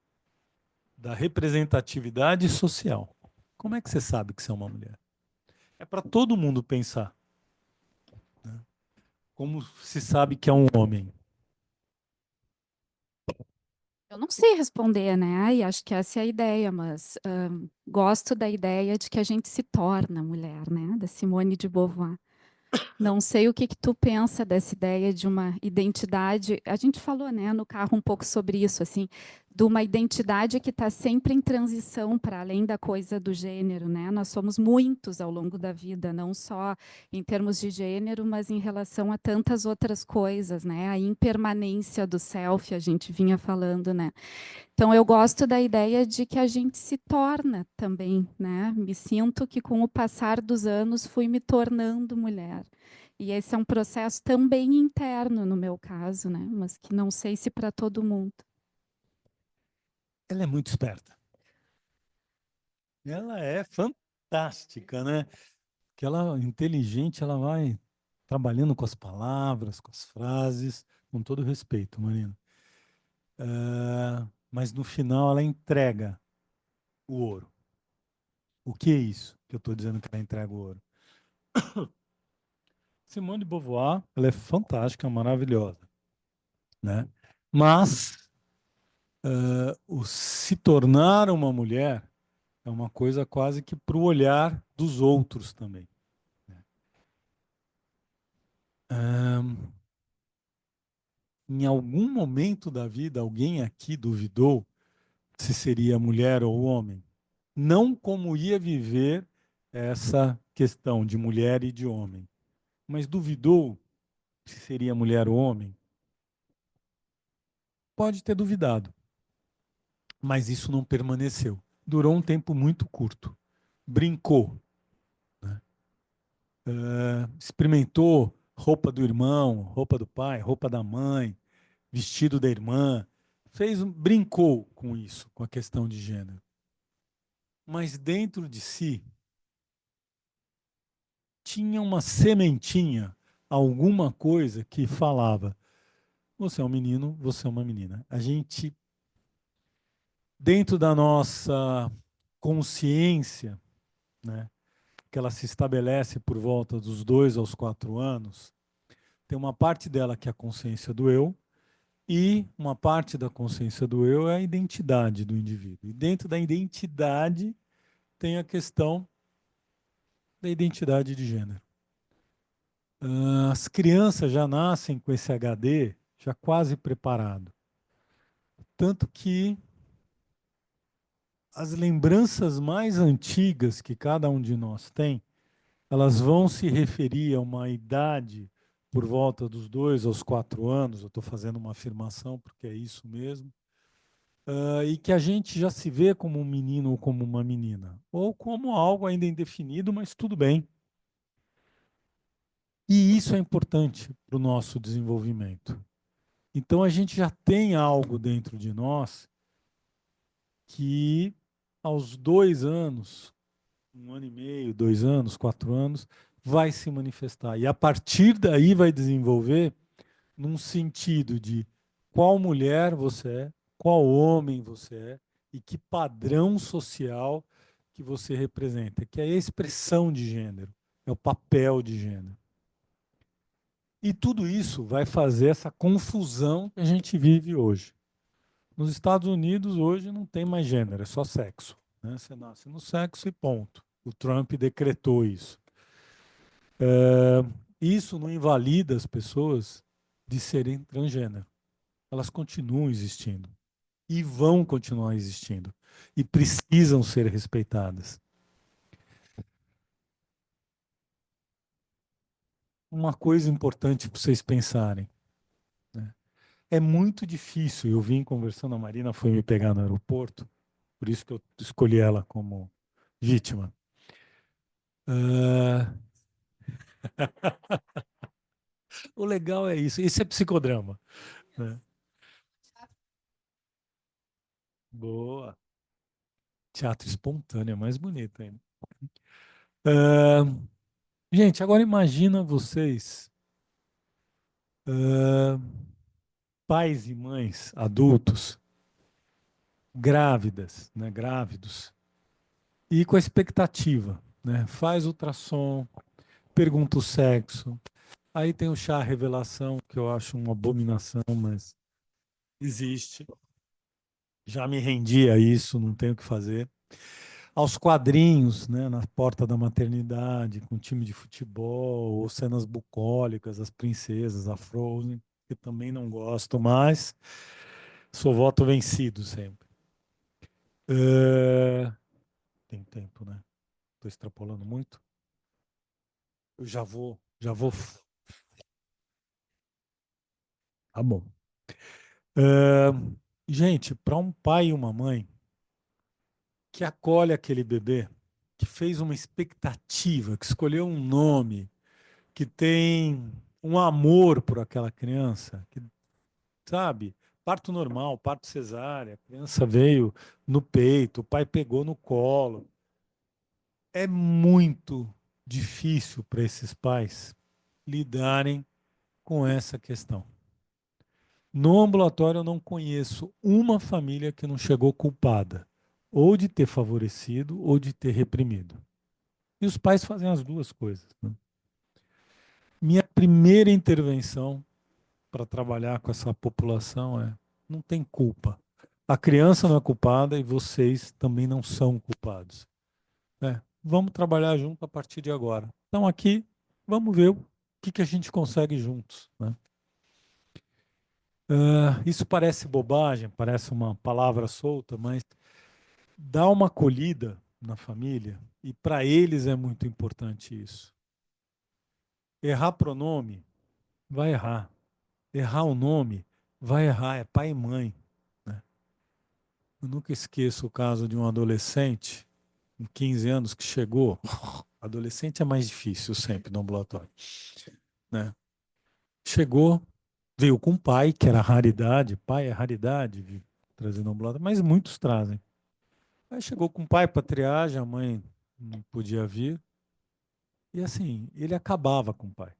Speaker 3: da representatividade social. Como é que você sabe que você é uma mulher? É para todo mundo pensar. Né? Como se sabe que é um homem?
Speaker 4: Eu não sei responder, né? E acho que essa é a ideia, mas gosto da ideia de que a gente se torna mulher, né? Da Simone de Beauvoir. Não sei o que tu pensa dessa ideia de uma identidade. A gente falou, né, no carro um pouco sobre isso, assim, de uma identidade que está sempre em transição para além da coisa do gênero, né? Nós somos muitos ao longo da vida, não só em termos de gênero, mas em relação a tantas outras coisas, né? A impermanência do self, a gente vinha falando, né? Então, eu gosto da ideia de que a gente se torna também, né? Me sinto que, com o passar dos anos, fui me tornando mulher. E esse é um processo também interno, no meu caso, né? Mas que não sei se para todo mundo.
Speaker 3: Ela é muito esperta. Ela é fantástica, né? Que ela inteligente, ela vai trabalhando com as palavras, com as frases, com todo respeito, Marina. Mas no final ela entrega o ouro. O que é isso que eu estou dizendo que ela entrega o ouro? Simone de Beauvoir, ela é fantástica, maravilhosa, né? Mas o se tornar uma mulher é uma coisa quase que para o olhar dos outros também. Né? Em algum momento da vida, alguém aqui duvidou se seria mulher ou homem? Não como ia viver essa questão de mulher e de homem, mas duvidou se seria mulher ou homem? Pode ter duvidado, mas isso não permaneceu. Durou um tempo muito curto. Brincou, né? Experimentou roupa do irmão, roupa do pai, roupa da mãe, vestido da irmã. Brincou com isso, com a questão de gênero. Mas dentro de si tinha uma sementinha, alguma coisa que falava: você é um menino, você é uma menina. A gente, dentro da nossa consciência, né, que ela se estabelece por volta dos 2 aos 4 anos, tem uma parte dela que é a consciência do eu, e uma parte da consciência do eu é a identidade do indivíduo. E dentro da identidade tem a questão da identidade de gênero. As crianças já nascem com esse HD já quase preparado. Tanto que as lembranças mais antigas que cada um de nós tem, elas vão se referir a uma idade por volta dos 2 aos 4 anos, eu estou fazendo uma afirmação porque é isso mesmo, e que a gente já se vê como um menino ou como uma menina, ou como algo ainda indefinido, mas tudo bem. E isso é importante para o nosso desenvolvimento. Então a gente já tem algo dentro de nós que aos 2 anos, 1 ano e meio, 2 anos, 4 anos, vai se manifestar. E a partir daí vai desenvolver num sentido de qual mulher você é, qual homem você é e que padrão social que você representa, que é a expressão de gênero, é o papel de gênero. E tudo isso vai fazer essa confusão que a gente vive hoje. Nos Estados Unidos, hoje, não tem mais gênero, é só sexo, né? Você nasce no sexo e ponto. O Trump decretou isso. Isso não invalida as pessoas de serem transgênero. Elas continuam existindo e vão continuar existindo e precisam ser respeitadas. Uma coisa importante para vocês pensarem, né? É muito difícil, eu vim conversando, a Marina foi me pegar no aeroporto, por isso que eu escolhi ela como vítima. O legal é isso, esse é psicodrama, né? Boa. Teatro espontâneo, é mais bonito ainda. Gente, agora imagina vocês, pais e mães adultos, grávidas, né, grávidos, e com a expectativa, né? Faz ultrassom, pergunta o sexo, aí tem o chá revelação, que eu acho uma abominação, mas existe. Já me rendi a isso, não tenho o que fazer. Aos quadrinhos, né, na porta da maternidade, com time de futebol, ou cenas bucólicas, as princesas, a Frozen, que também não gosto, mas sou voto vencido sempre. Tem tempo, né? Estou extrapolando muito. Eu já vou. Tá bom. Gente, para um pai e uma mãe que acolhe aquele bebê, que fez uma expectativa, que escolheu um nome, que tem um amor por aquela criança, que, sabe, parto normal, parto cesárea, a criança veio no peito, o pai pegou no colo. É muito difícil para esses pais lidarem com essa questão. No ambulatório, eu não conheço uma família que não chegou culpada, ou de ter favorecido ou de ter reprimido. E os pais fazem as duas coisas, né? Minha primeira intervenção para trabalhar com essa população é: não tem culpa. A criança não é culpada e vocês também não são culpados. Vamos trabalhar junto a partir de agora. Então aqui, vamos ver o que a gente consegue juntos, né? Isso parece bobagem, parece uma palavra solta, mas dá uma acolhida na família e para eles é muito importante isso. Errar pronome, vai errar. Errar o nome, vai errar, é pai e mãe, né? Eu nunca esqueço o caso de um adolescente, com 15 anos, que chegou. Adolescente é mais difícil sempre no ambulatório, né? Chegou, veio com o pai, que era raridade, pai é raridade, trazendo ambulatório, mas muitos trazem. Aí chegou com o pai para triagem, a mãe não podia vir. E assim, ele acabava com o pai.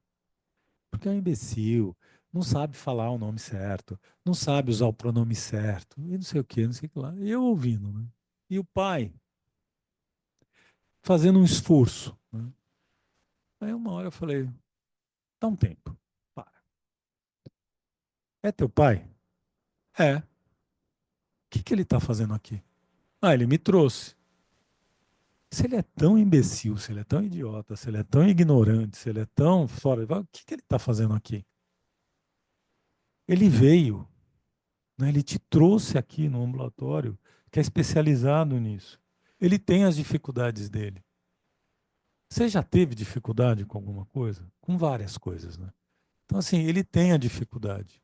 Speaker 3: Porque é um imbecil, não sabe falar o nome certo, não sabe usar o pronome certo, e não sei o que, não sei o que lá. E eu ouvindo, né? E o pai fazendo um esforço, né? Aí uma hora eu falei: dá um tempo, para. É teu pai? É. O que ele está fazendo aqui? Ah, ele me trouxe. Se ele é tão imbecil, se ele é tão idiota, se ele é tão ignorante, se ele é tão fora, o que ele está fazendo aqui? Ele veio, né? Ele te trouxe aqui no ambulatório, que é especializado nisso. Ele tem as dificuldades dele. Você já teve dificuldade com alguma coisa? Com várias coisas, né? Então, assim, ele tem a dificuldade.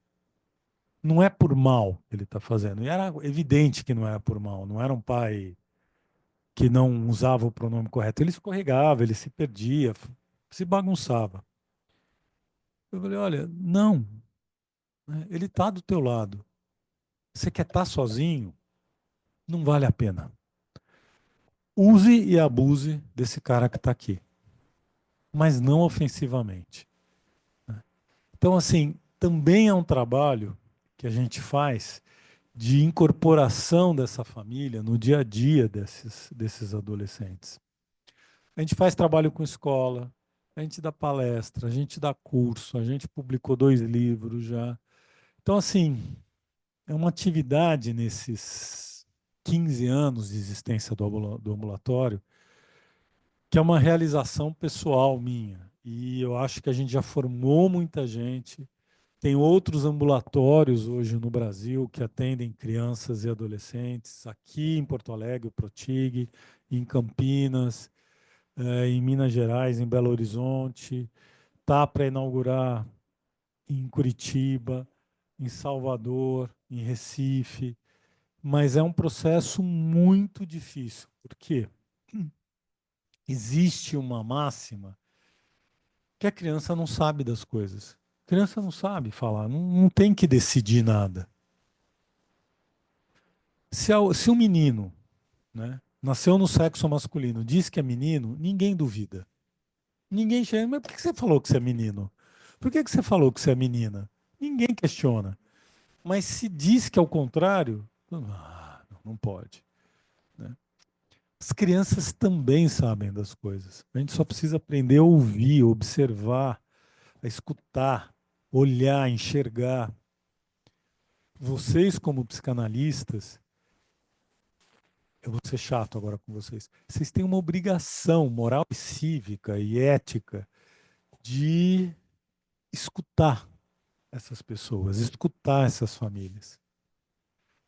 Speaker 3: Não é por mal que ele está fazendo. E era evidente que não era por mal. Não era um pai que não usava o pronome correto. Ele escorregava, ele se perdia, se bagunçava. Eu falei: olha, não, né? Ele está do teu lado. Você quer estar sozinho? Não vale a pena. Use e abuse desse cara que está aqui, mas não ofensivamente, né? Então, assim, também é um trabalho que a gente faz de incorporação dessa família no dia a dia desses adolescentes. A gente faz trabalho com escola, a gente dá palestra, a gente dá curso, a gente publicou 2 livros já. Então, assim, é uma atividade nesses 15 anos de existência do ambulatório que é uma realização pessoal minha. E eu acho que a gente já formou muita gente. Tem outros ambulatórios hoje no Brasil que atendem crianças e adolescentes, aqui em Porto Alegre, o Protig, em Campinas, em Minas Gerais, em Belo Horizonte, está para inaugurar em Curitiba, em Salvador, em Recife, mas é um processo muito difícil, porque existe uma máxima que a criança não sabe das coisas. A criança não sabe falar, não tem que decidir nada. Se um menino, né, nasceu no sexo masculino, diz que é menino, ninguém duvida. Ninguém chega, mas por que você falou que você é menino? Por que você falou que você é menina? Ninguém questiona. Mas se diz que é o contrário, não pode. Né? As crianças também sabem das coisas. A gente só precisa aprender a ouvir, observar, a escutar, olhar, enxergar. Vocês, como psicanalistas, eu vou ser chato agora com vocês, vocês têm uma obrigação moral e cívica e ética de escutar essas pessoas, escutar essas famílias.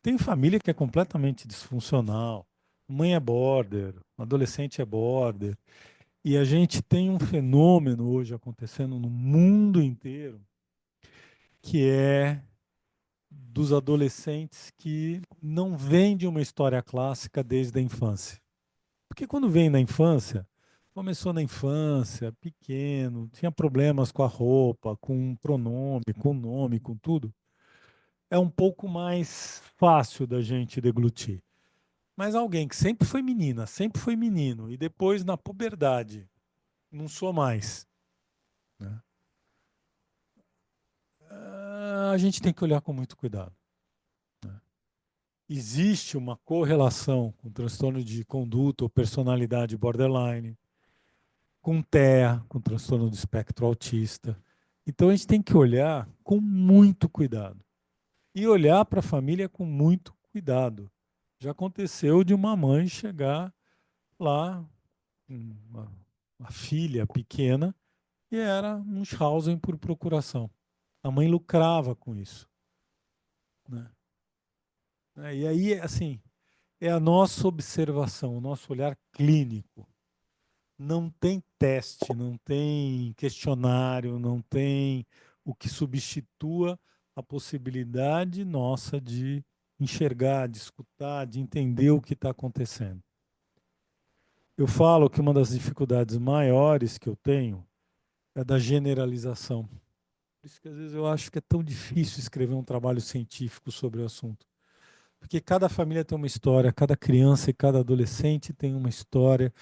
Speaker 3: Tem família que é completamente disfuncional. Mãe é border, adolescente é border. E a gente tem um fenômeno hoje acontecendo no mundo inteiro, que é dos adolescentes que não vêm de uma história clássica desde a infância. Porque quando vem na infância, começou na infância, pequeno, tinha problemas com a roupa, com o pronome, com o nome, com tudo. É um pouco mais fácil da gente deglutir. Mas alguém que sempre foi menina, sempre foi menino, e depois na puberdade, não sou mais, né? A gente tem que olhar com muito cuidado. Né? Existe uma correlação com transtorno de conduta ou personalidade borderline, com TEA, com transtorno do espectro autista. Então a gente tem que olhar com muito cuidado. E olhar para a família com muito cuidado. Já aconteceu de uma mãe chegar lá, uma filha pequena, e era Munchausen por procuração. A mãe lucrava com isso. Né? E aí, assim, é a nossa observação, o nosso olhar clínico. Não tem teste, não tem questionário, não tem o que substitua a possibilidade nossa de enxergar, de escutar, de entender o que está acontecendo. Eu falo que uma das dificuldades maiores que eu tenho é da generalização. Por isso que às vezes eu acho que é tão difícil escrever um trabalho científico sobre o assunto. Porque cada família tem uma história, cada criança e cada adolescente tem uma história,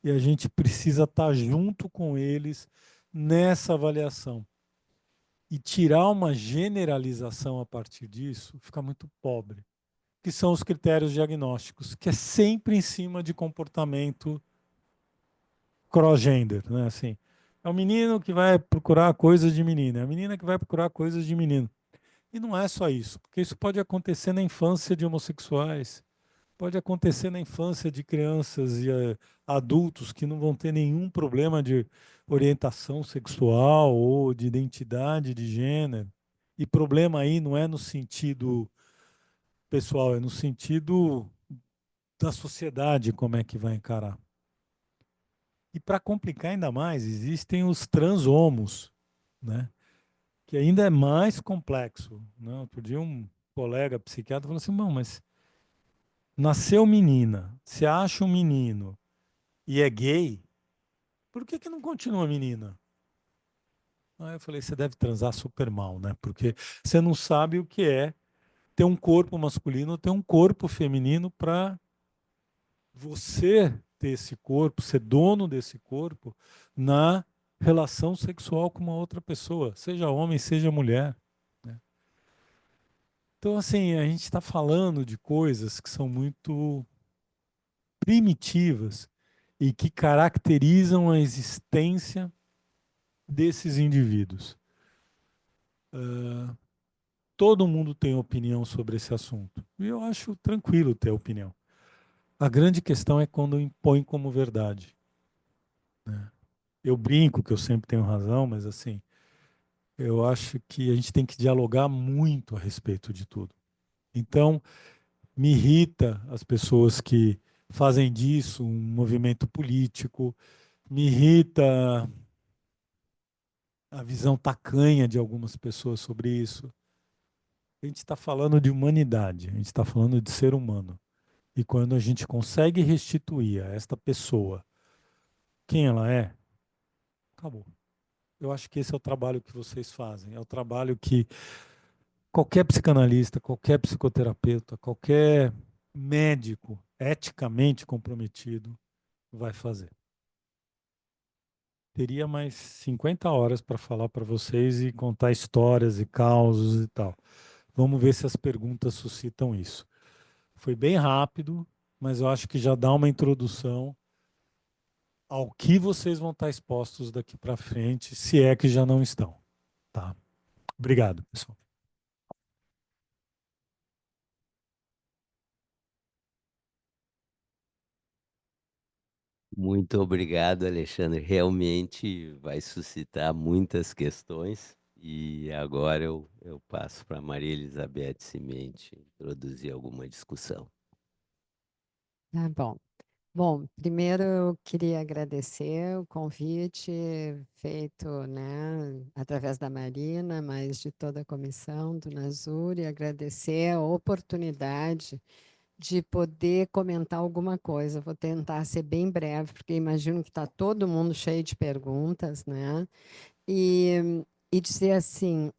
Speaker 3: e a gente precisa estar junto com eles nessa avaliação. E tirar uma generalização a partir disso fica muito pobre, que são os critérios diagnósticos, que é sempre em cima de comportamento cross-gender, né? Assim, é o menino que vai procurar coisas de menina, é a menina que vai procurar coisas de menino. E não é só isso, porque isso pode acontecer na infância de homossexuais, pode acontecer na infância de crianças e adultos que não vão ter nenhum problema de orientação sexual ou de identidade de gênero. E problema aí não é no sentido pessoal, é no sentido da sociedade, como é que vai encarar. E para complicar ainda mais, existem os transhomos, né? Que ainda é mais complexo. Né? Outro dia um colega psiquiatra falou assim, não, mas nasceu menina, se acha um menino e é gay, por que não continua menina? Aí eu falei, você deve transar super mal, né? Porque você não sabe o que é ter um corpo masculino ou ter um corpo feminino para você ter esse corpo, ser dono desse corpo na relação sexual com uma outra pessoa, seja homem, seja mulher. Né? Então, assim, a gente está falando de coisas que são muito primitivas e que caracterizam a existência desses indivíduos. Todo mundo tem opinião sobre esse assunto. E eu acho tranquilo ter opinião. A grande questão é quando impõe como verdade. Eu brinco que eu sempre tenho razão, mas assim, eu acho que a gente tem que dialogar muito a respeito de tudo. Então, me irrita as pessoas que fazem disso um movimento político, me irrita a visão tacanha de algumas pessoas sobre isso. A gente está falando de humanidade, a gente está falando de ser humano. E quando a gente consegue restituir a esta pessoa quem ela é, acabou. Eu acho que esse é o trabalho que vocês fazem. É o trabalho que qualquer psicanalista, qualquer psicoterapeuta, qualquer médico eticamente comprometido vai fazer. Teria mais 50 horas para falar para vocês e contar histórias e causos e tal. Vamos ver se as perguntas suscitam isso. Foi bem rápido, mas eu acho que já dá uma introdução ao que vocês vão estar expostos daqui para frente, se é que já não estão. Tá? Obrigado, pessoal.
Speaker 1: Muito obrigado, Alexandre. Realmente vai suscitar muitas questões. E agora eu passo para Maria Elizabeth Cimente introduzir alguma discussão.
Speaker 5: Tá bom. Bom, primeiro eu queria agradecer o convite feito, né, através da Marina, mas de toda a comissão do Nasur, e agradecer a oportunidade de poder comentar alguma coisa. Vou tentar ser bem breve, porque imagino que está todo mundo cheio de perguntas, né? E dizer assim,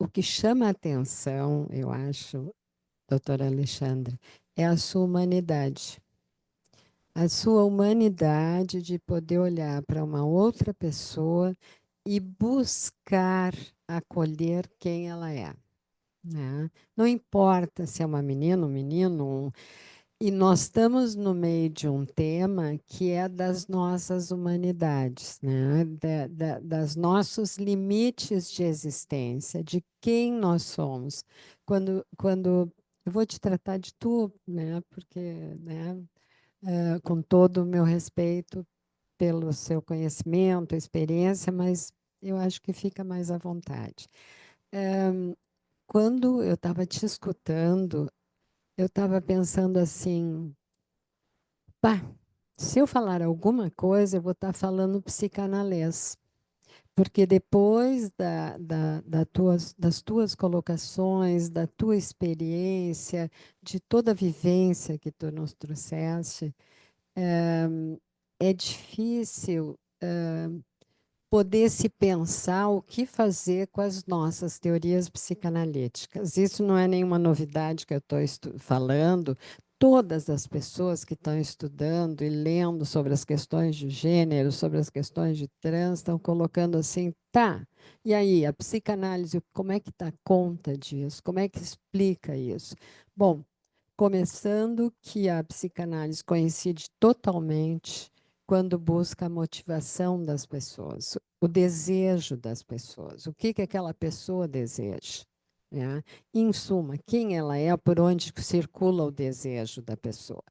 Speaker 5: o que chama a atenção, eu acho, doutora Alexandre, é a sua humanidade. A sua humanidade de poder olhar para uma outra pessoa e buscar acolher quem ela é, né? Não importa se é uma menina, um menino, e nós estamos no meio de um tema que é das nossas humanidades, né? Das nossos limites de existência, de quem nós somos. Quando eu vou te tratar de tu, né? Porque, né? Com todo o meu respeito pelo seu conhecimento, experiência, mas eu acho que fica mais à vontade. Quando eu estava te escutando, eu estava pensando assim, pá, se eu falar alguma coisa, eu vou estar falando psicanalês, porque depois das tuas colocações, da tua experiência, de toda a vivência que tu nos trouxeste, é difícil poder se pensar o que fazer com as nossas teorias psicanalíticas. Isso não é nenhuma novidade que eu estou falando. Todas as pessoas que estão estudando e lendo sobre as questões de gênero, sobre as questões de trans, estão colocando assim, tá, e aí, a psicanálise, como é que dá conta disso? Como é que explica isso? Bom, começando que a psicanálise coincide totalmente quando busca a motivação das pessoas, o desejo das pessoas, o que aquela pessoa deseja, né? Em suma, quem ela é, por onde circula o desejo da pessoa.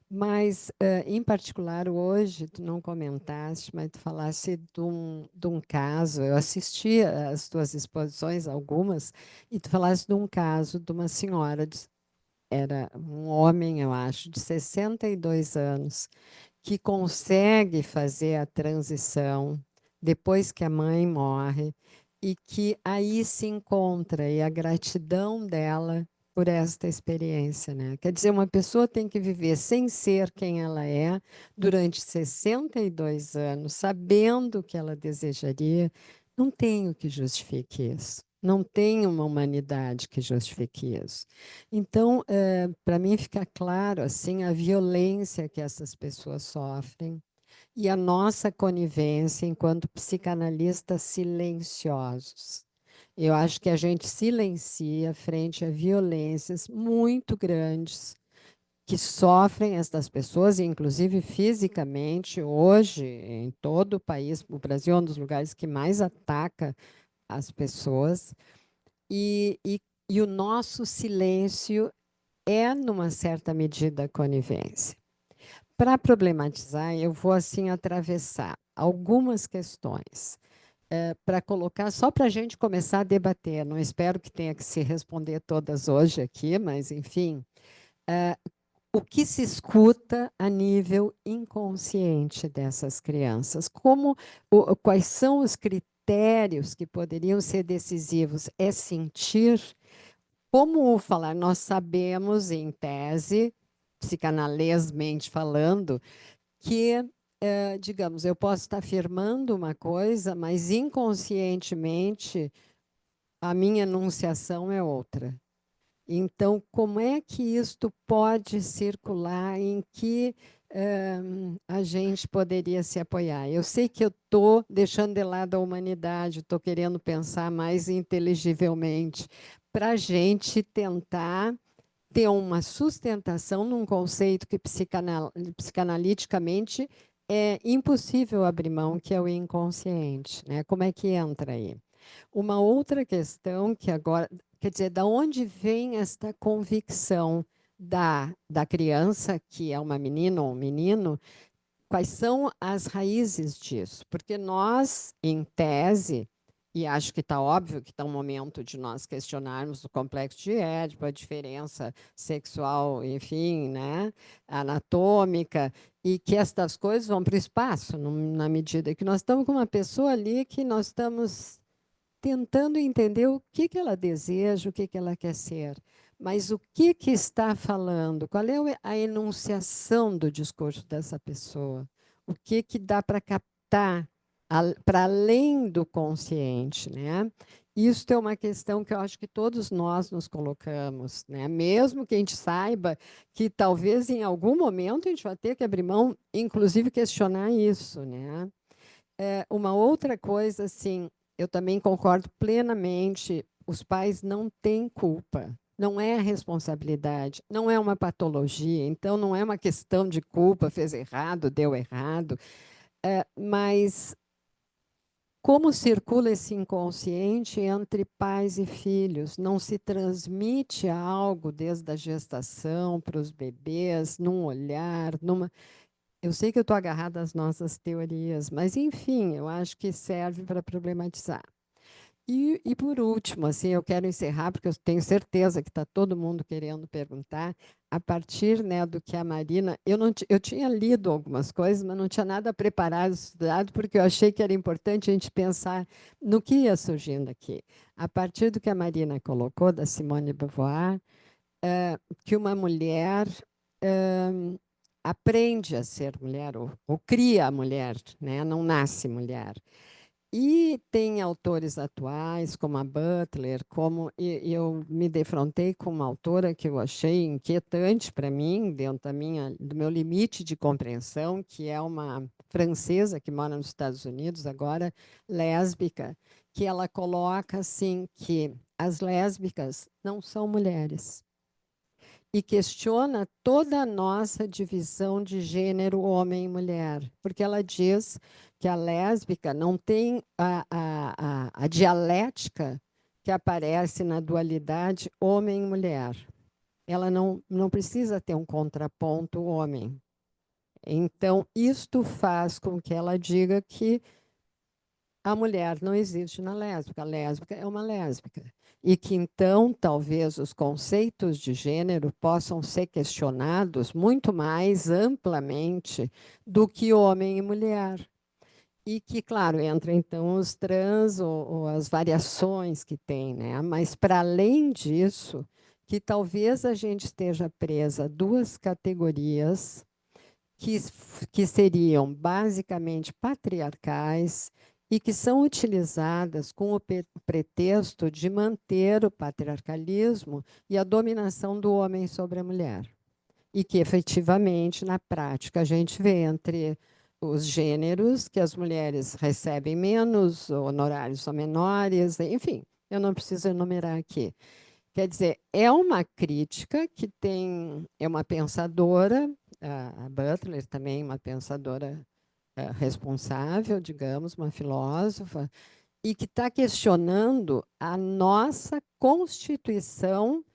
Speaker 5: Mas, em particular, hoje, tu não comentaste, mas tu falaste de um caso, eu assisti às tuas exposições, algumas, e tu falaste de um caso de uma senhora, era um homem, eu acho, de 62 anos, que consegue fazer a transição depois que a mãe morre e que aí se encontra e a gratidão dela por esta experiência, né? Quer dizer, uma pessoa tem que viver sem ser quem ela é durante 62 anos, sabendo o que ela desejaria, não tem o que justifique isso. Não tem uma humanidade que justifique isso. Então, para mim fica claro assim a violência que essas pessoas sofrem e a nossa conivência enquanto psicanalistas silenciosos. Eu acho que a gente silencia frente a violências muito grandes que sofrem estas pessoas, inclusive fisicamente, hoje, em todo o país. O Brasil é um dos lugares que mais ataca as pessoas, e o nosso silêncio é, numa certa medida, conivência. Para problematizar, eu vou assim atravessar algumas questões para colocar, só para a gente começar a debater. Não espero que tenha que se responder todas hoje aqui, mas, enfim, o que se escuta a nível inconsciente dessas crianças? Quais são os critérios que poderiam ser decisivos? É sentir? Como falar? Nós sabemos, em tese, psicanalesmente falando, que, digamos, eu posso estar afirmando uma coisa, mas inconscientemente a minha enunciação é outra. Então, como é que isto pode circular? Em que a gente poderia se apoiar? Eu sei que eu estou deixando de lado a humanidade, estou querendo pensar mais inteligivelmente, para a gente tentar ter uma sustentação num conceito que psicanaliticamente é impossível abrir mão, que é o inconsciente, né? Como é que entra aí? Uma outra questão que agora, quer dizer, da onde vem esta convicção da criança, que é uma menina ou um menino, quais são as raízes disso? Porque nós, em tese, e acho que está óbvio que está um momento de nós questionarmos o complexo de Édipo, a diferença sexual, enfim, né, anatômica, e que estas coisas vão para o espaço, na medida que nós estamos com uma pessoa ali que nós estamos tentando entender o que ela deseja, o que ela quer ser. Mas o que está falando? Qual é a enunciação do discurso dessa pessoa? O que dá para captar para além do consciente, né? Isso é uma questão que eu acho que todos nós nos colocamos, né? Mesmo que a gente saiba que talvez em algum momento a gente vai ter que abrir mão, inclusive questionar isso, né? Uma outra coisa, assim, eu também concordo plenamente, os pais não têm culpa. Não é responsabilidade, não é uma patologia, então não é uma questão de culpa, fez errado, deu errado, mas como circula esse inconsciente entre pais e filhos? Não se transmite algo desde a gestação para os bebês, num olhar, numa. Eu sei que eu estou agarrada às nossas teorias, mas, enfim, eu acho que serve para problematizar. E, por último, assim, eu quero encerrar, porque eu tenho certeza que está todo mundo querendo perguntar, a partir, né, do que a Marina... Eu tinha lido algumas coisas, mas não tinha nada preparado, estudado, porque eu achei que era importante a gente pensar no que ia surgindo aqui. A partir do que a Marina colocou, da Simone de Beauvoir, que uma mulher aprende a ser mulher, ou cria a mulher, né? Não nasce mulher. E tem autores atuais, como a Butler, e eu me defrontei com uma autora que eu achei inquietante para mim, dentro do meu limite de compreensão, que é uma francesa que mora nos Estados Unidos, agora lésbica, que ela coloca assim que as lésbicas não são mulheres. E questiona toda a nossa divisão de gênero homem e mulher, porque ela diz que a lésbica não tem a dialética que aparece na dualidade homem e mulher. Ela não precisa ter um contraponto homem. Então, isto faz com que ela diga que a mulher não existe na lésbica, a lésbica é uma lésbica. E que, então, talvez os conceitos de gênero possam ser questionados muito mais amplamente do que homem e mulher. E que, claro, entra, então, os trans ou as variações que tem, né? Mas, para além disso, que talvez a gente esteja presa a duas categorias que seriam basicamente patriarcais e que são utilizadas com o pretexto de manter o patriarcalismo e a dominação do homem sobre a mulher. E que, efetivamente, na prática, a gente vê entre os gêneros que as mulheres recebem menos, honorários são menores, enfim, eu não preciso enumerar aqui. Quer dizer, é uma crítica que tem, é uma pensadora, a Butler também uma pensadora responsável, digamos, uma filósofa, e que está questionando a nossa constituição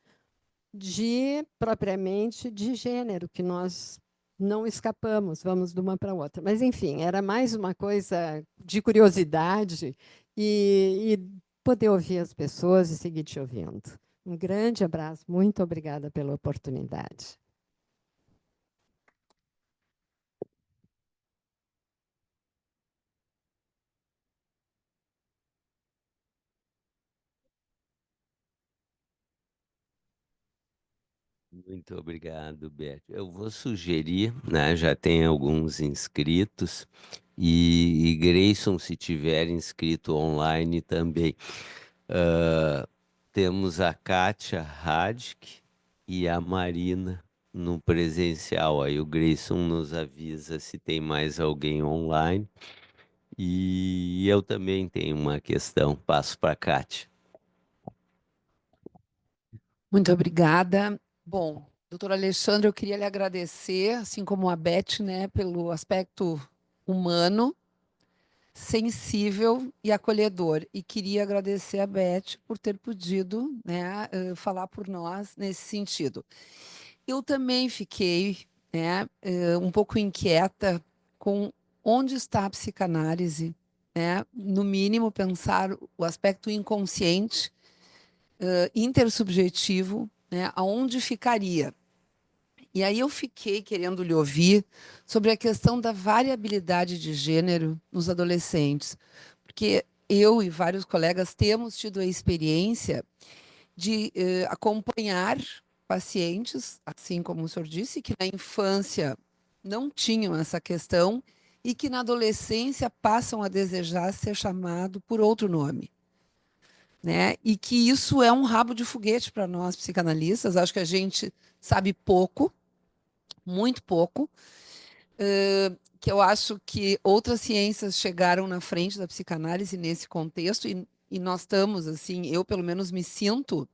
Speaker 5: propriamente de gênero, que nós não escapamos, vamos de uma para outra. Mas, enfim, era mais uma coisa de curiosidade e poder ouvir as pessoas e seguir te ouvindo. Um grande abraço, muito obrigada pela oportunidade.
Speaker 1: Muito obrigado, Beth. Eu vou sugerir, né, já tem alguns inscritos, e Grayson, se tiver inscrito online também. Temos a Kátia Radic e a Marina no presencial. Aí o Grayson nos avisa se tem mais alguém online. E eu também tenho uma questão. Passo para a Kátia.
Speaker 6: Muito obrigada. Bom, doutor Alexandre, eu queria lhe agradecer, assim como a Beth, né, pelo aspecto humano, sensível e acolhedor. E queria agradecer a Beth por ter podido, né, falar por nós nesse sentido. Eu também fiquei, né, um pouco inquieta com onde está a psicanálise, né? No mínimo, pensar o aspecto inconsciente, intersubjetivo, né? Aonde ficaria? E aí eu fiquei querendo lhe ouvir sobre a questão da variabilidade de gênero nos adolescentes, porque eu e vários colegas temos tido a experiência de acompanhar pacientes, assim como o senhor disse, que na infância não tinham essa questão e que na adolescência passam a desejar ser chamado por outro nome, né? E que isso é um rabo de foguete para nós psicanalistas. Acho que a gente sabe pouco, muito pouco, que eu acho que outras ciências chegaram na frente da psicanálise nesse contexto e nós estamos, assim, eu pelo menos me sinto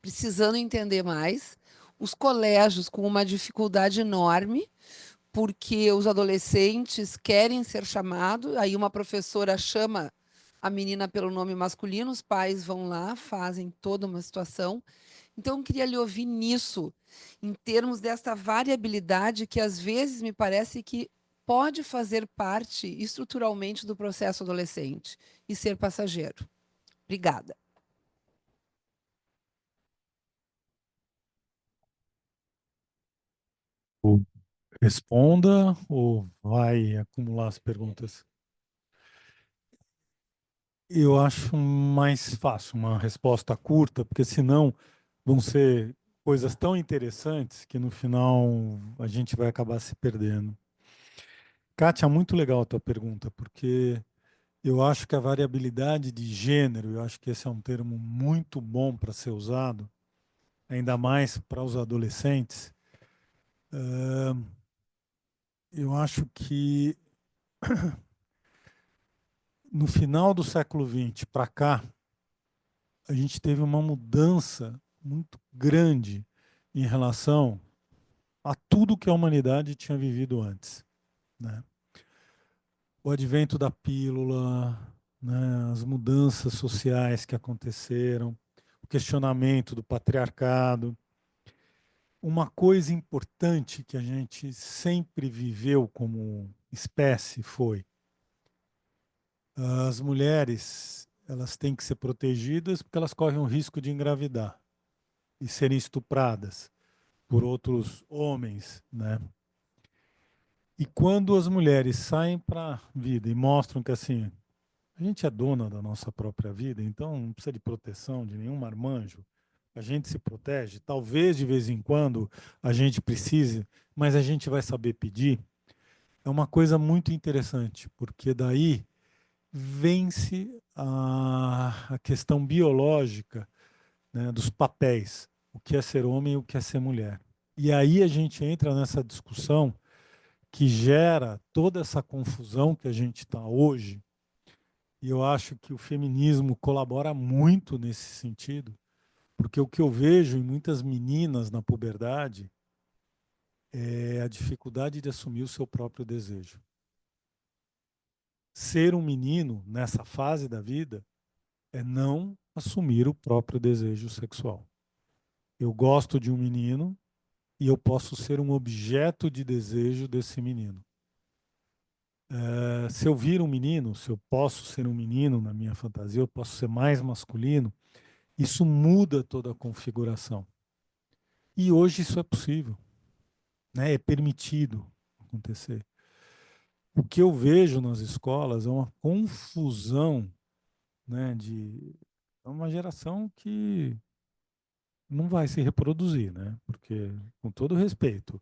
Speaker 6: precisando entender mais. Os colégios com uma dificuldade enorme, porque os adolescentes querem ser chamados, aí uma professora chama a menina pelo nome masculino, os pais vão lá, fazem toda uma situação. Então, eu queria lhe ouvir nisso, em termos dessa variabilidade que, às vezes, me parece que pode fazer parte estruturalmente do processo adolescente e ser passageiro. Obrigada.
Speaker 3: Responda ou vai acumular as perguntas? Eu acho mais fácil uma resposta curta, porque senão vão ser coisas tão interessantes que no final a gente vai acabar se perdendo. Kátia, muito legal a tua pergunta, porque eu acho que a variabilidade de gênero, eu acho que esse é um termo muito bom para ser usado, ainda mais para os adolescentes. Eu acho que no final do século XX para cá, a gente teve uma mudança muito grande em relação a tudo que a humanidade tinha vivido antes, né? O advento da pílula, né, as mudanças sociais que aconteceram, o questionamento do patriarcado. Uma coisa importante que a gente sempre viveu como espécie foi as mulheres, elas têm que ser protegidas porque elas correm o risco de engravidar e serem estupradas por outros homens, né? E quando as mulheres saem para a vida e mostram que assim, a gente é dona da nossa própria vida, então não precisa de proteção de nenhum marmanjo, a gente se protege, talvez de vez em quando a gente precise, mas a gente vai saber pedir. É uma coisa muito interessante, porque daí vence a questão biológica, né, dos papéis, o que é ser homem e o que é ser mulher. E aí a gente entra nessa discussão que gera toda essa confusão que a gente está hoje, E eu acho que o feminismo colabora muito nesse sentido, porque o que eu vejo em muitas meninas na puberdade é a dificuldade de assumir o seu próprio desejo. Ser um menino nessa fase da vida é não assumir o próprio desejo sexual. Eu gosto de um menino e eu posso ser um objeto de desejo desse menino. Se eu vir um menino, se eu posso ser um menino na minha fantasia, eu posso ser mais masculino, isso muda toda a configuração. E hoje isso é possível, né? É permitido acontecer. O que eu vejo nas escolas é uma confusão, né, é uma geração que não vai se reproduzir, né? Porque, com todo respeito,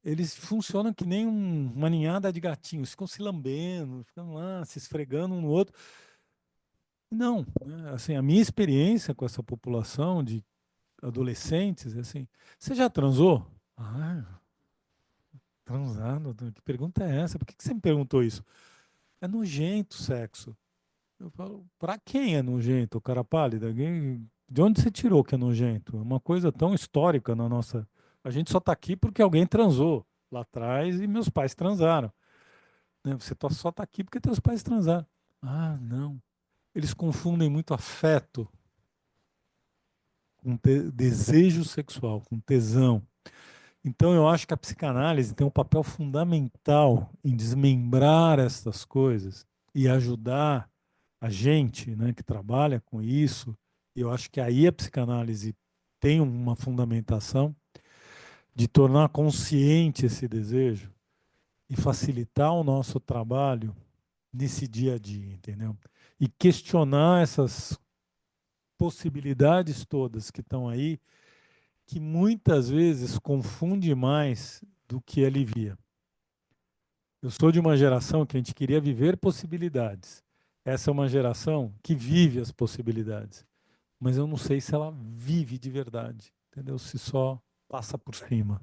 Speaker 3: eles funcionam que nem uma ninhada de gatinhos, ficam se lambendo, ficam lá se esfregando um no outro. Não, né? Assim, a minha experiência com essa população de adolescentes é assim: você já transou? Ah, transado? Que pergunta é essa? Por que você me perguntou isso? É nojento o sexo. Eu falo, pra quem é nojento, o cara pálido? De onde você tirou que é nojento? É uma coisa tão histórica na nossa. A gente só está aqui porque alguém transou lá atrás e meus pais transaram. Né? Você só está aqui porque teus pais transaram. Ah, não. Eles confundem muito afeto com desejo sexual, com tesão. Então eu acho que a psicanálise tem um papel fundamental em desmembrar essas coisas e ajudar a gente, né, que trabalha com isso. E eu acho que aí a psicanálise tem uma fundamentação de tornar consciente esse desejo e facilitar o nosso trabalho nesse dia a dia, entendeu? E questionar essas possibilidades todas que estão aí, que muitas vezes confunde mais do que alivia. Eu sou de uma geração que a gente queria viver possibilidades. Essa é uma geração que vive as possibilidades. Mas eu não sei se ela vive de verdade, entendeu? Se só passa por cima.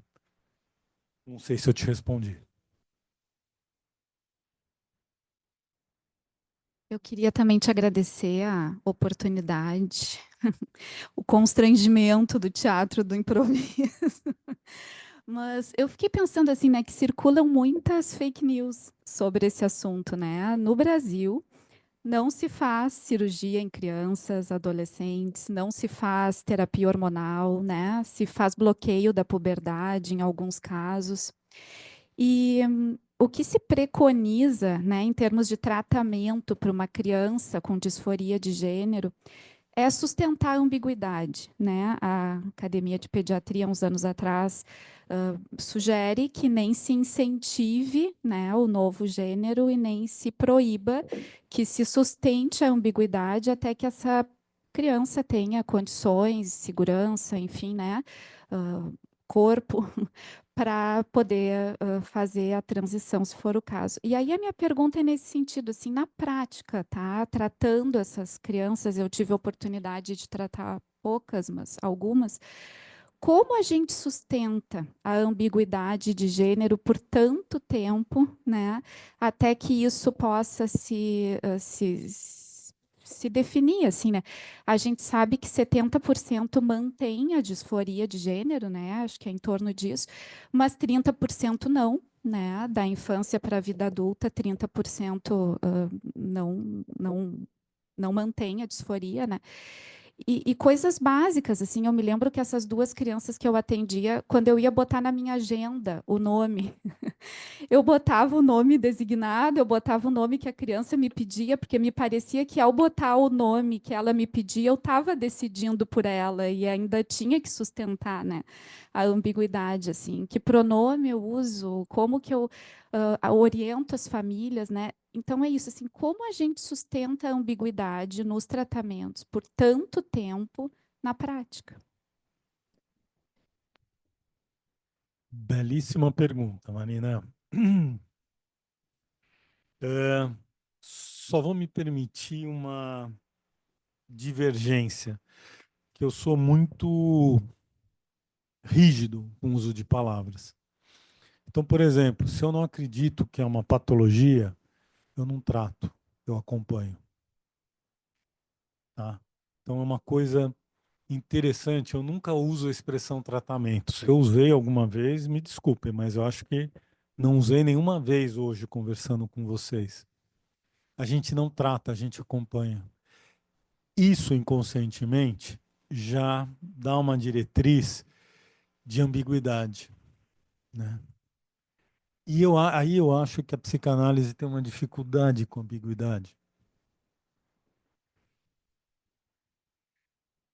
Speaker 3: Não sei se eu te respondi.
Speaker 4: Eu queria também te agradecer a oportunidade, o constrangimento do teatro do improviso. Mas eu fiquei pensando assim, né, que circulam muitas fake news sobre esse assunto, né? No Brasil, não se faz cirurgia em crianças, adolescentes, não se faz terapia hormonal, né? Se faz bloqueio da puberdade em alguns casos. E o que se preconiza, né, em termos de tratamento para uma criança com disforia de gênero é sustentar a ambiguidade, né? A Academia de Pediatria, uns anos atrás, sugere que nem se incentive, né, o novo gênero e nem se proíba que se sustente a ambiguidade até que essa criança tenha condições, segurança, enfim, né, corpo para poder fazer a transição, se for o caso. E aí a minha pergunta é nesse sentido, assim, na prática, tá? Tratando essas crianças, eu tive a oportunidade de tratar poucas, mas algumas. Como a gente sustenta a ambiguidade de gênero por tanto tempo, né? Até que isso possa se definir, assim, né? A gente sabe que 70% mantém a disforia de gênero, né? Acho que é em torno disso, mas 30% não, né? Da infância para a vida adulta, 30% não mantém a disforia, né? E coisas básicas, assim, eu me lembro que essas duas crianças que eu atendia, quando eu ia botar na minha agenda o nome, eu botava o nome designado, eu botava o nome que a criança me pedia, porque me parecia que ao botar o nome que ela me pedia, eu estava decidindo por ela e ainda tinha que sustentar, né, a ambiguidade, assim, que pronome eu uso, como que eu oriento as famílias, né? Então é isso, assim, como a gente sustenta a ambiguidade nos tratamentos por tanto tempo na prática?
Speaker 3: Belíssima pergunta, Marina. Só vou me permitir uma divergência, que eu sou muito rígido com o uso de palavras. Então, por exemplo, se eu não acredito que é uma patologia, eu não trato. eu acompanho. Tá? Então é uma coisa interessante, eu nunca uso a expressão tratamento. Se eu usei alguma vez, me desculpem, mas eu acho que não usei nenhuma vez hoje conversando com vocês. A gente não trata, a gente acompanha. Isso inconscientemente já dá uma diretriz de ambiguidade, né? E aí eu acho que a psicanálise tem uma dificuldade com ambiguidade,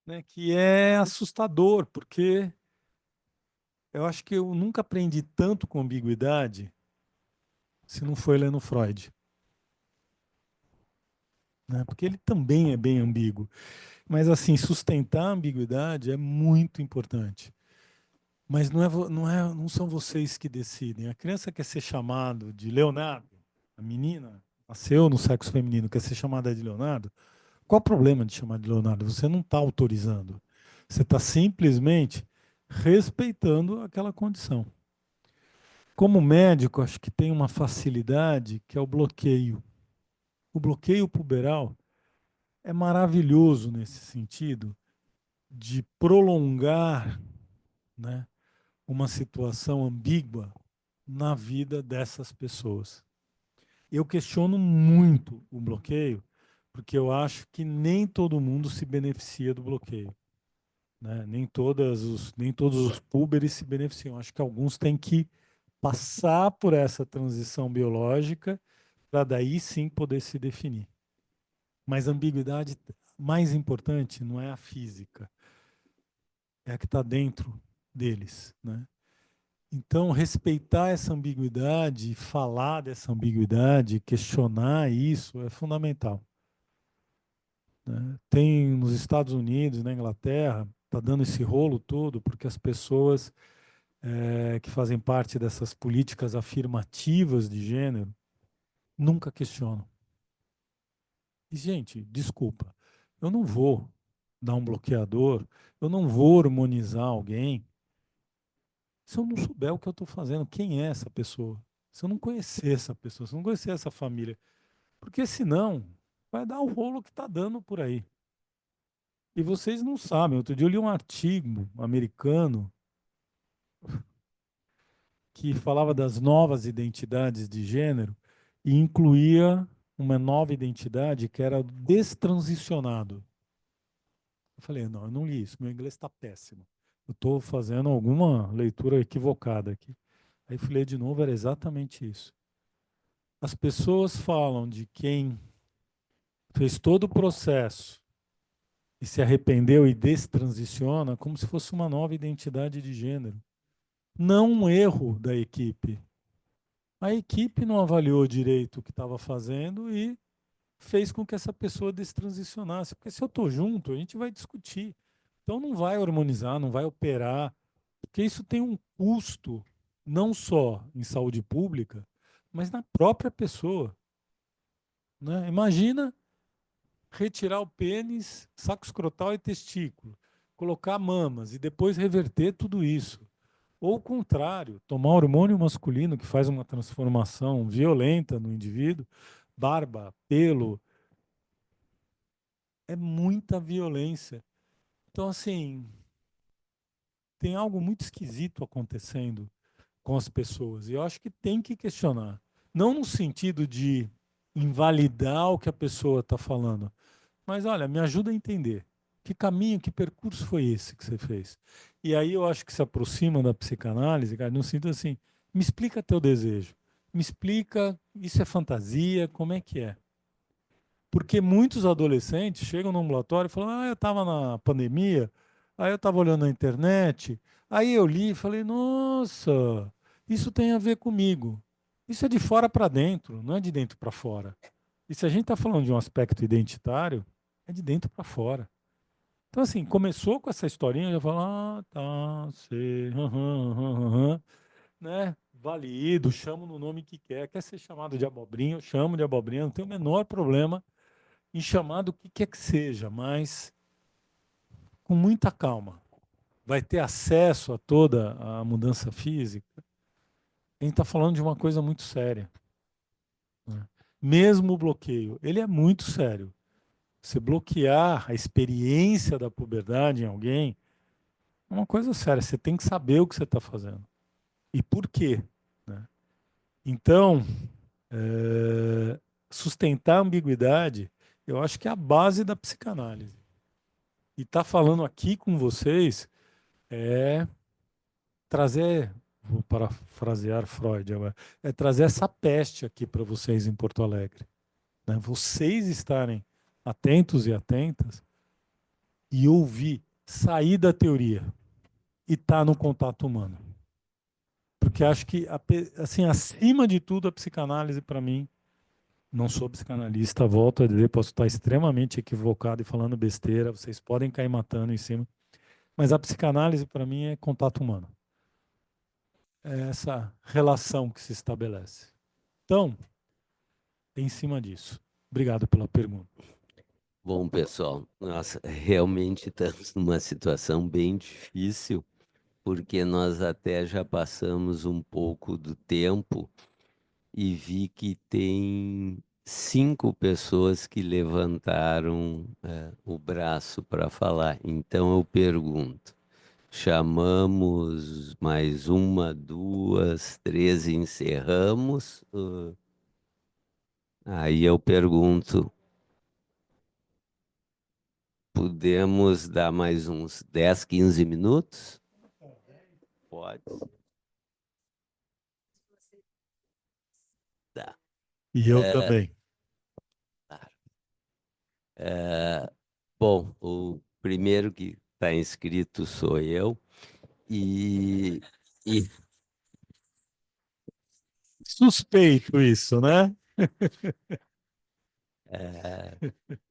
Speaker 3: né? Que é assustador, porque eu acho que eu nunca aprendi tanto com ambiguidade se não foi lendo Freud, né? Porque ele também é bem ambíguo. Mas, assim, sustentar a ambiguidade é muito importante. Mas não são vocês que decidem. A criança quer ser chamada de Leonardo, a menina nasceu no sexo feminino, quer ser chamada de Leonardo. Qual o problema de chamar de Leonardo? Você não está autorizando. Você está simplesmente respeitando aquela condição. Como médico, acho que tem uma facilidade que é o bloqueio. O bloqueio puberal é maravilhoso nesse sentido de prolongar, né, uma situação ambígua na vida dessas pessoas. Eu questiono muito o bloqueio, porque eu acho que nem todo mundo se beneficia do bloqueio, né? Nem todos os púberes se beneficiam. Acho que alguns têm que passar por essa transição biológica para daí sim poder se definir. Mas a ambiguidade mais importante não é a física, é a que está dentro deles, né? Então, respeitar essa ambiguidade, falar dessa ambiguidade, questionar isso é fundamental, né? Tem nos Estados Unidos, na Inglaterra, está dando esse rolo todo porque as pessoas que fazem parte dessas políticas afirmativas de gênero nunca questionam. E, gente, desculpa, eu não vou dar um bloqueador, eu não vou hormonizar alguém se eu não souber o que eu estou fazendo, quem é essa pessoa, se eu não conhecer essa pessoa, se eu não conhecer essa família, porque senão vai dar o rolo que está dando por aí. E vocês não sabem, outro dia eu li um artigo americano que falava das novas identidades de gênero e incluía uma nova identidade que era o destransicionado. Eu falei, não, eu não li isso, meu inglês está péssimo. Eu estou fazendo alguma leitura equivocada aqui. Aí fui ler de novo, era exatamente isso. As pessoas falam de quem fez todo o processo e se arrependeu e destransiciona como se fosse uma nova identidade de gênero. Não um erro da equipe. A equipe não avaliou direito o que estava fazendo e fez com que essa pessoa destransicionasse. Porque se eu estou junto, a gente vai discutir. Então não vai hormonizar, não vai operar, porque isso tem um custo, não só em saúde pública, mas na própria pessoa, né? Imagina retirar o pênis, saco escrotal e testículo, colocar mamas e depois reverter tudo isso. Ou o contrário, tomar hormônio masculino que faz uma transformação violenta no indivíduo, barba, pelo, é muita violência. Então, assim, tem algo muito esquisito acontecendo com as pessoas. E eu acho que tem que questionar. Não no sentido de invalidar o que a pessoa está falando, mas olha, me ajuda a entender. Que caminho, que percurso foi esse que você fez? E aí eu acho que se aproxima da psicanálise, cara, no sentido assim, me explica teu desejo. Me explica, isso é fantasia, como é que é? Porque muitos adolescentes chegam no ambulatório e falam, eu estava na pandemia, aí eu estava olhando na internet, aí eu li e falei, nossa, isso tem a ver comigo. Isso é de fora para dentro, não é de dentro para fora. E se a gente está falando de um aspecto identitário, é de dentro para fora. Então, assim, começou com essa historinha, eu já falo, tá, sei, né? Valido, chamo no nome que quer ser chamado de abobrinha, eu chamo de abobrinha, não tenho o menor problema em chamar do que quer que seja, mas com muita calma. Vai ter acesso a toda a mudança física. A gente está falando de uma coisa muito séria, né? mesmo o bloqueio, ele é muito sério. Você bloquear a experiência da puberdade em alguém é uma coisa séria. Você tem que saber o que você está fazendo e por quê, né? Então, sustentar a ambiguidade, eu acho que é a base da psicanálise. E estar falando aqui com vocês é trazer, vou parafrasear Freud agora, é trazer essa peste aqui para vocês em Porto Alegre, né? Vocês estarem atentos e atentas e ouvir, sair da teoria e estar no contato humano. Porque acho que, assim, acima de tudo, a psicanálise, para mim, não sou psicanalista, volto a dizer, posso estar extremamente equivocado e falando besteira, vocês podem cair matando em cima, mas a psicanálise, para mim, é contato humano. É essa relação que se estabelece. Então, em cima disso. Obrigado pela pergunta.
Speaker 1: Bom, pessoal, nós realmente estamos numa situação bem difícil, porque nós até já passamos um pouco do tempo e vi que tem 5 pessoas que levantaram o braço para falar. Então eu pergunto, chamamos mais uma, 2, 3 e encerramos? Aí eu pergunto, podemos dar mais uns 10, 15 minutos? Pode. Tá.
Speaker 3: E eu também.
Speaker 1: Bom, o primeiro que está inscrito sou eu e
Speaker 3: Suspeito isso, né?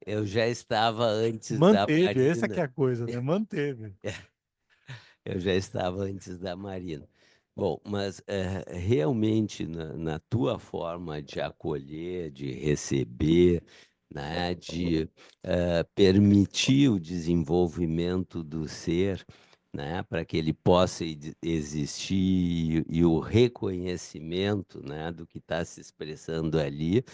Speaker 1: eu já estava antes da
Speaker 3: Manteve, essa que é
Speaker 1: Marina.
Speaker 3: a coisa, né? Manteve.
Speaker 1: Eu já estava antes da Marina. Bom, mas realmente na tua forma de acolher, de receber, né, de permitir o desenvolvimento do ser, né, para que ele possa existir e o reconhecimento, né, do que está se expressando ali,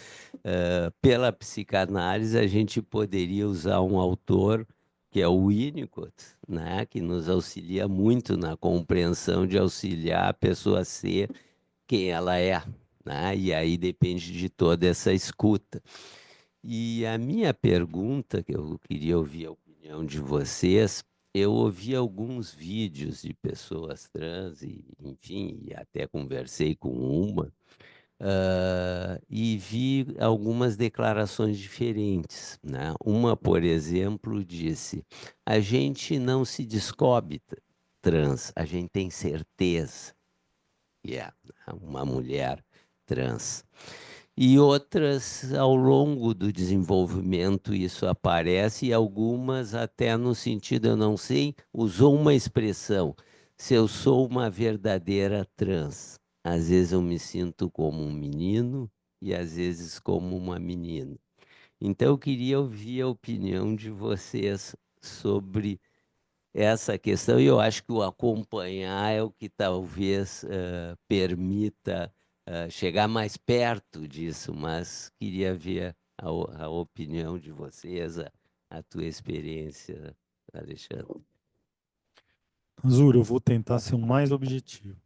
Speaker 1: pela psicanálise a gente poderia usar um autor que é o Winnicott, né, que nos auxilia muito na compreensão de auxiliar a pessoa a ser quem ela é, né? E aí depende de toda essa escuta. E a minha pergunta, que eu queria ouvir a opinião de vocês, eu ouvi alguns vídeos de pessoas trans, e, enfim, e até conversei com uma, e vi algumas declarações diferentes, né? Uma, por exemplo, disse: a gente não se descobre trans, a gente tem certeza que é uma mulher trans. E outras, ao longo do desenvolvimento, isso aparece, e algumas até no sentido, eu não sei, usou uma expressão: se eu sou uma verdadeira trans, às vezes eu me sinto como um menino e às vezes como uma menina. Então eu queria ouvir a opinião de vocês sobre essa questão, e eu acho que o acompanhar é o que talvez permita chegar mais perto disso, mas queria ver a opinião de vocês, a tua experiência, Alexandre.
Speaker 3: Azul, eu vou tentar ser o mais objetivo.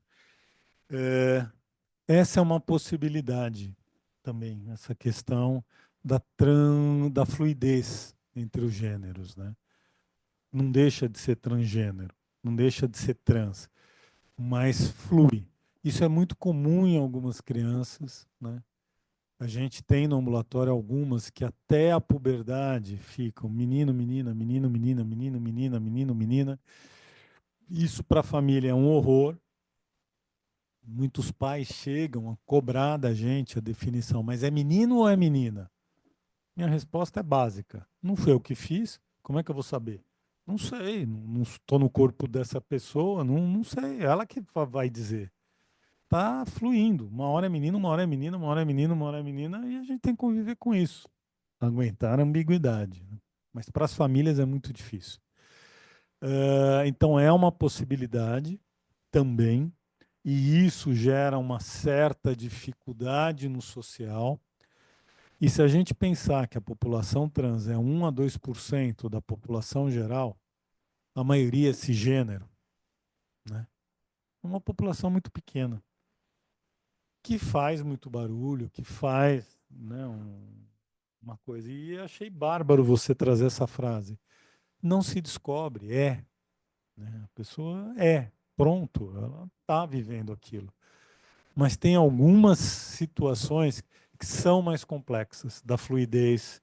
Speaker 3: Essa é uma possibilidade também, essa questão da fluidez entre os gêneros, né? Não deixa de ser transgênero, não deixa de ser trans, mas flui. Isso é muito comum em algumas crianças, né? A gente tem no ambulatório algumas que até a puberdade ficam menino, menina, menino, menina, menino, menina, menino, menina. Isso para a família é um horror. Muitos pais chegam a cobrar da gente a definição, mas é menino ou é menina? Minha resposta é básica. Não foi eu que fiz, como é que eu vou saber? Não sei, não estou no corpo dessa pessoa, não sei, ela que vai dizer. Tá fluindo. Uma hora é menino, uma hora é menina, uma hora é menino, uma hora é menina, e a gente tem que conviver com isso. Aguentar a ambiguidade. Mas para as famílias é muito difícil. Então é uma possibilidade também, e isso gera uma certa dificuldade no social. E se a gente pensar que a população trans é 1 a 2% da população geral, a maioria é cisgênero, né? É uma população muito pequena, que faz muito barulho, que faz, né, uma coisa. E achei bárbaro você trazer essa frase. Não se descobre, é. Né? A pessoa é, pronto, ela está vivendo aquilo. Mas tem algumas situações que são mais complexas, da fluidez,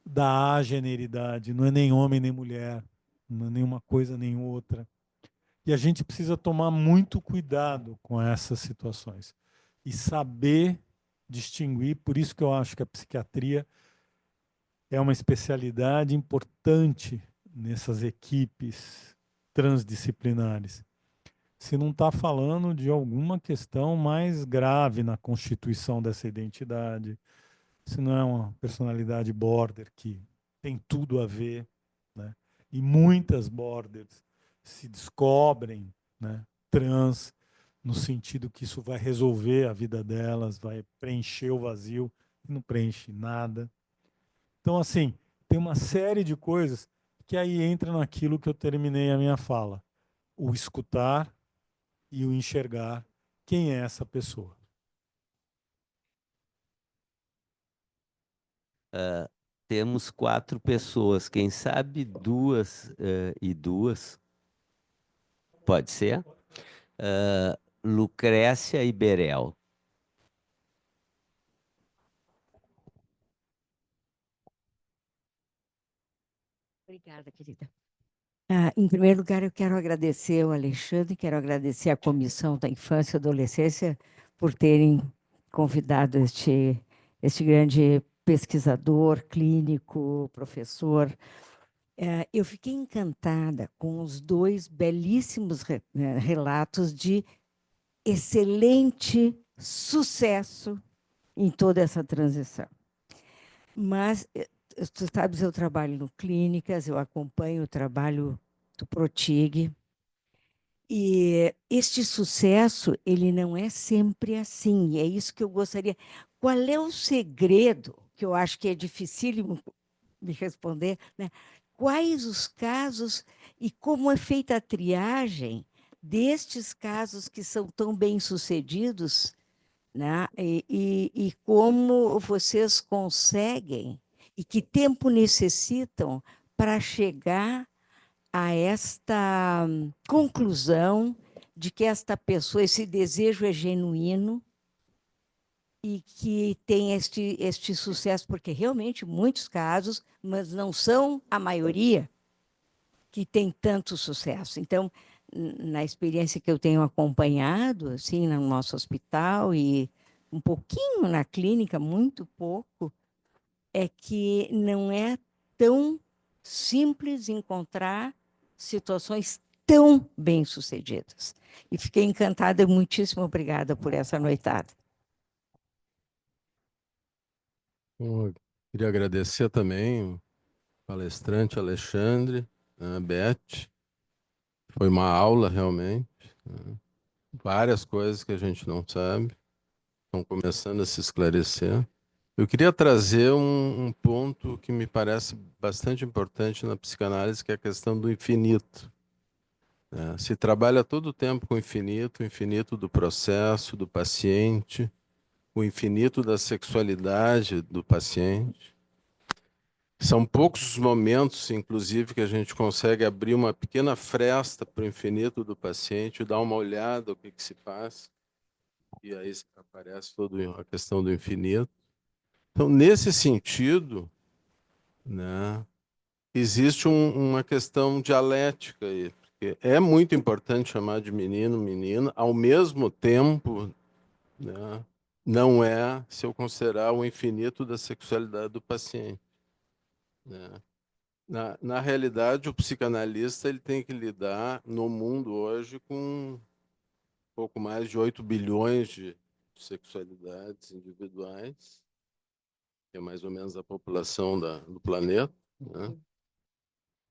Speaker 3: da ageneridade, não é nem homem nem mulher, não é nenhuma coisa nem outra. E a gente precisa tomar muito cuidado com essas situações e saber distinguir, por isso que eu acho que a psiquiatria é uma especialidade importante nessas equipes transdisciplinares. Se não está falando de alguma questão mais grave na constituição dessa identidade, se não é uma personalidade border que tem tudo a ver, né? E muitas borders se descobrem, né, trans, no sentido que isso vai resolver a vida delas, vai preencher o vazio, e não preenche nada. Então, assim, tem uma série de coisas que aí entra naquilo que eu terminei a minha fala. O escutar e o enxergar quem é essa pessoa.
Speaker 1: Temos 4 pessoas, quem sabe 2 e 2, pode ser? Lucrécia e Berel.
Speaker 7: Obrigada, querida. Em primeiro lugar, eu quero agradecer ao Alexandre, quero agradecer à Comissão da Infância e Adolescência por terem convidado este grande pesquisador, clínico, professor. Eu fiquei encantada com os 2 belíssimos relatos de excelente sucesso em toda essa transição. Mas, tu sabes, eu trabalho no Clínicas, eu acompanho o trabalho do Protig, e este sucesso, ele não é sempre assim, é isso que eu gostaria. Qual é o segredo, que eu acho que é dificílimo me responder, né? Quais os casos e como é feita a triagem destes casos que são tão bem-sucedidos, né? E como vocês conseguem e que tempo necessitam para chegar a esta conclusão de que esta pessoa, esse desejo é genuíno e que tem este sucesso, porque realmente muitos casos, mas não são a maioria, que tem tanto sucesso. Então, na experiência que eu tenho acompanhado, assim, no nosso hospital e um pouquinho na clínica, muito pouco, é que não é tão simples encontrar situações tão bem-sucedidas. E fiquei encantada, muitíssimo obrigada por essa noitada.
Speaker 8: Eu queria agradecer também o palestrante Alexandre, a Beth. Foi uma aula, realmente. Né? Várias coisas que a gente não sabe estão começando a se esclarecer. Eu queria trazer um ponto que me parece bastante importante na psicanálise, que é a questão do infinito. Né? Se trabalha todo o tempo com o infinito do processo, do paciente, o infinito da sexualidade do paciente. São poucos os momentos, inclusive, que a gente consegue abrir uma pequena fresta para o infinito do paciente, dar uma olhada o que se passa, e aí aparece toda a questão do infinito. Então, nesse sentido, né, existe uma questão dialética aí, porque é muito importante chamar de menino, menina, ao mesmo tempo, né, não é se eu considerar o infinito da sexualidade do paciente. Né? Na realidade, o psicanalista ele tem que lidar no mundo hoje com pouco mais de 8 bilhões de sexualidades individuais, que é mais ou menos a população do planeta. Né?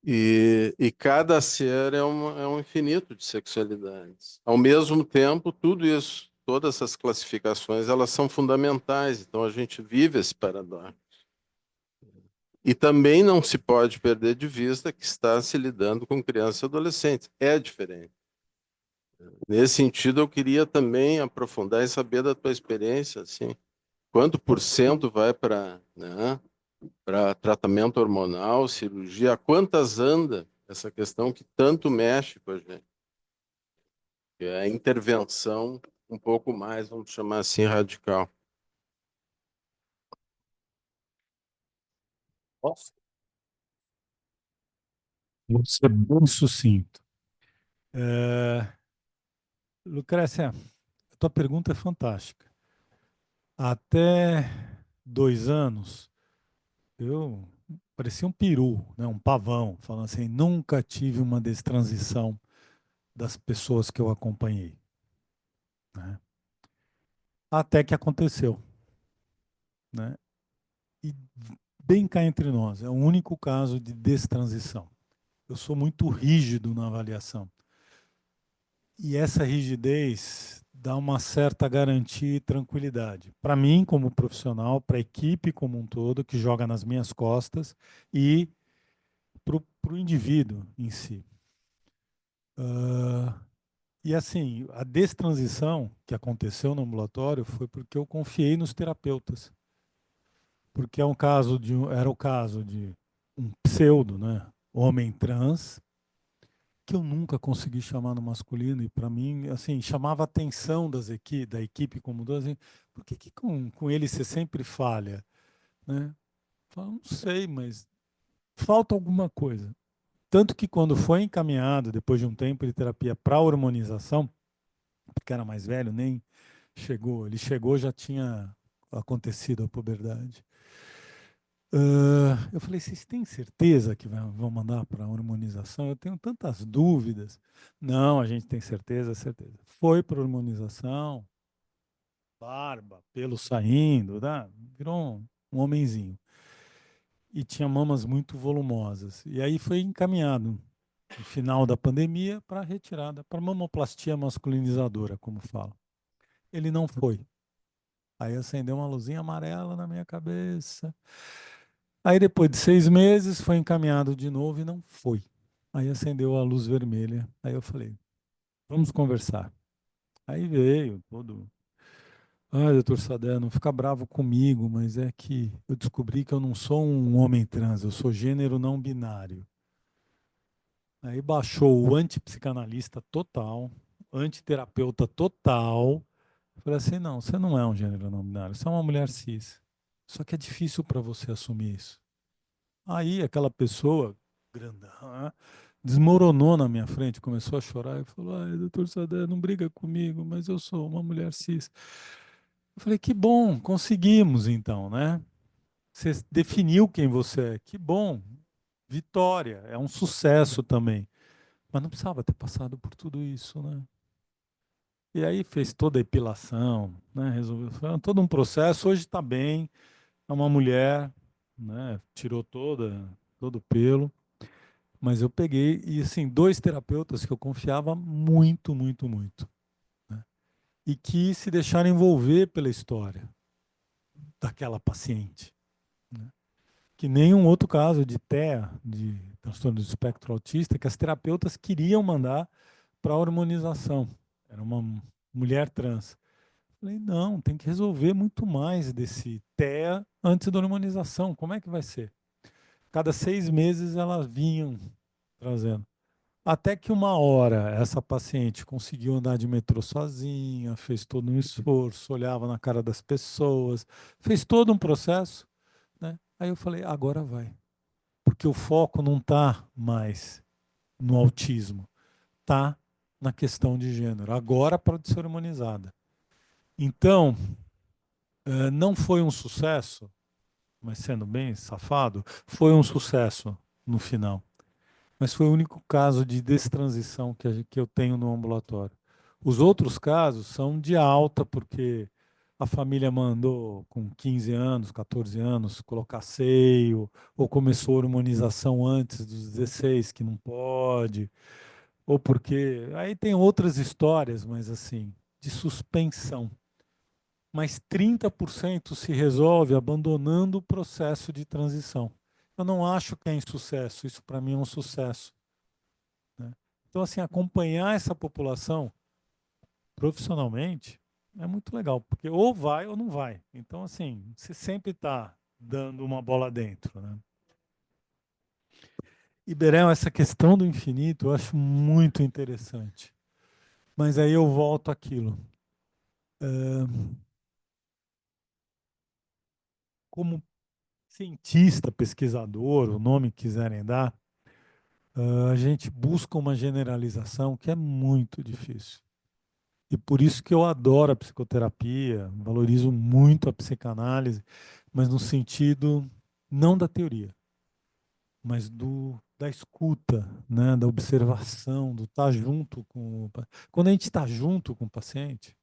Speaker 8: E cada ser é um infinito de sexualidades. Ao mesmo tempo, tudo isso, todas essas classificações, elas são fundamentais. Então, a gente vive esse paradoxo. E também não se pode perder de vista que está se lidando com crianças e adolescentes. É diferente. Nesse sentido, eu queria também aprofundar e saber da tua experiência, assim, quanto por cento vai para, né, para tratamento hormonal, cirurgia, quantas anda essa questão que tanto mexe com a gente? Que é a intervenção um pouco mais, vamos chamar assim, radical.
Speaker 3: Nossa. Vou ser bem sucinto. Lucrécia, a tua pergunta é fantástica. Até 2 anos, eu parecia um peru, né, um pavão, falando assim, nunca tive uma destransição das pessoas que eu acompanhei, né? Até que aconteceu, né? E bem cá entre nós, é o único caso de destransição. Eu sou muito rígido na avaliação. E essa rigidez dá uma certa garantia e tranquilidade. Para mim, como profissional, para a equipe como um todo, que joga nas minhas costas, e para o indivíduo em si. E assim, a destransição que aconteceu no ambulatório foi porque eu confiei nos terapeutas. Porque era o caso de um pseudo, né, homem trans, que eu nunca consegui chamar no masculino, e para mim, assim, chamava a atenção da equipe como um todo, assim, por que com ele você sempre falha? Né? Eu falo, não sei, mas falta alguma coisa. Tanto que quando foi encaminhado, depois de um tempo de terapia para hormonização, porque era mais velho, nem chegou, ele chegou, já tinha acontecido a puberdade. Eu falei, vocês têm certeza que vão mandar para a hormonização? Eu tenho tantas dúvidas. Não, a gente tem certeza, certeza. Foi para a hormonização, barba, pelo saindo, tá? Virou um homenzinho. E tinha mamas muito volumosas. E aí foi encaminhado, no final da pandemia, para retirada, para mamoplastia masculinizadora, como fala. Ele não foi. Aí acendeu uma luzinha amarela na minha cabeça. Aí depois de 6 meses foi encaminhado de novo e não foi. Aí acendeu a luz vermelha. Aí eu falei, vamos conversar. Aí veio todo. Ai, doutor Sadé, não fica bravo comigo, mas é que eu descobri que eu não sou um homem trans, eu sou gênero não binário. Aí baixou o antipsicanalista total, antiterapeuta total. Eu falei assim, não, você não é um gênero não binário, você é uma mulher cis. Só que é difícil para você assumir isso. Aí aquela pessoa grandão desmoronou na minha frente, começou a chorar e falou: ai, doutor Sadé, não briga comigo, mas eu sou uma mulher cis. Eu falei: que bom, conseguimos então, né? Você definiu quem você é, que bom, vitória, é um sucesso também. Mas não precisava ter passado por tudo isso, né? E aí fez toda a epilação, né? Resolveu, foi todo um processo. Hoje está bem, é uma mulher, né? Tirou todo o pelo. Mas eu peguei, e assim, 2 terapeutas que eu confiava muito, muito, muito. Né? E que se deixaram envolver pela história daquela paciente. Né? Que nem um outro caso de TEA, de transtorno do espectro autista, que as terapeutas queriam mandar para a hormonização. Era uma mulher trans. Falei, não, tem que resolver muito mais desse TEA antes da hormonização. Como é que vai ser? Cada 6 meses elas vinham trazendo. Até que uma hora essa paciente conseguiu andar de metrô sozinha, fez todo um esforço, olhava na cara das pessoas, fez todo um processo, né? Aí eu falei, agora vai. Porque o foco não está mais no autismo, está na questão de gênero. Agora pode ser hormonizada. Então, não foi um sucesso, mas sendo bem safado, foi um sucesso no final. Mas foi o único caso de destransição que eu tenho no ambulatório. Os outros casos são de alta, porque a família mandou com 15 anos, 14 anos, colocar seio, ou começou a hormonização antes dos 16, que não pode, ou porque. Aí tem outras histórias, mas assim, de suspensão. Mas 30% se resolve abandonando o processo de transição. eu não acho que é insucesso. Isso, para mim, é um sucesso, né? Então, assim, acompanhar essa população profissionalmente é muito legal, porque ou vai ou não vai. Então, assim, você sempre está dando uma bola dentro, né? E, Berel, essa questão do infinito eu acho muito interessante. Mas aí eu volto àquilo. Como cientista, pesquisador, o nome que quiserem dar, a gente busca uma generalização que é muito difícil. E por isso que eu adoro a psicoterapia, valorizo muito a psicanálise, mas no sentido não da teoria, mas da escuta, né, da observação, do estar junto com quando a gente está junto com o paciente,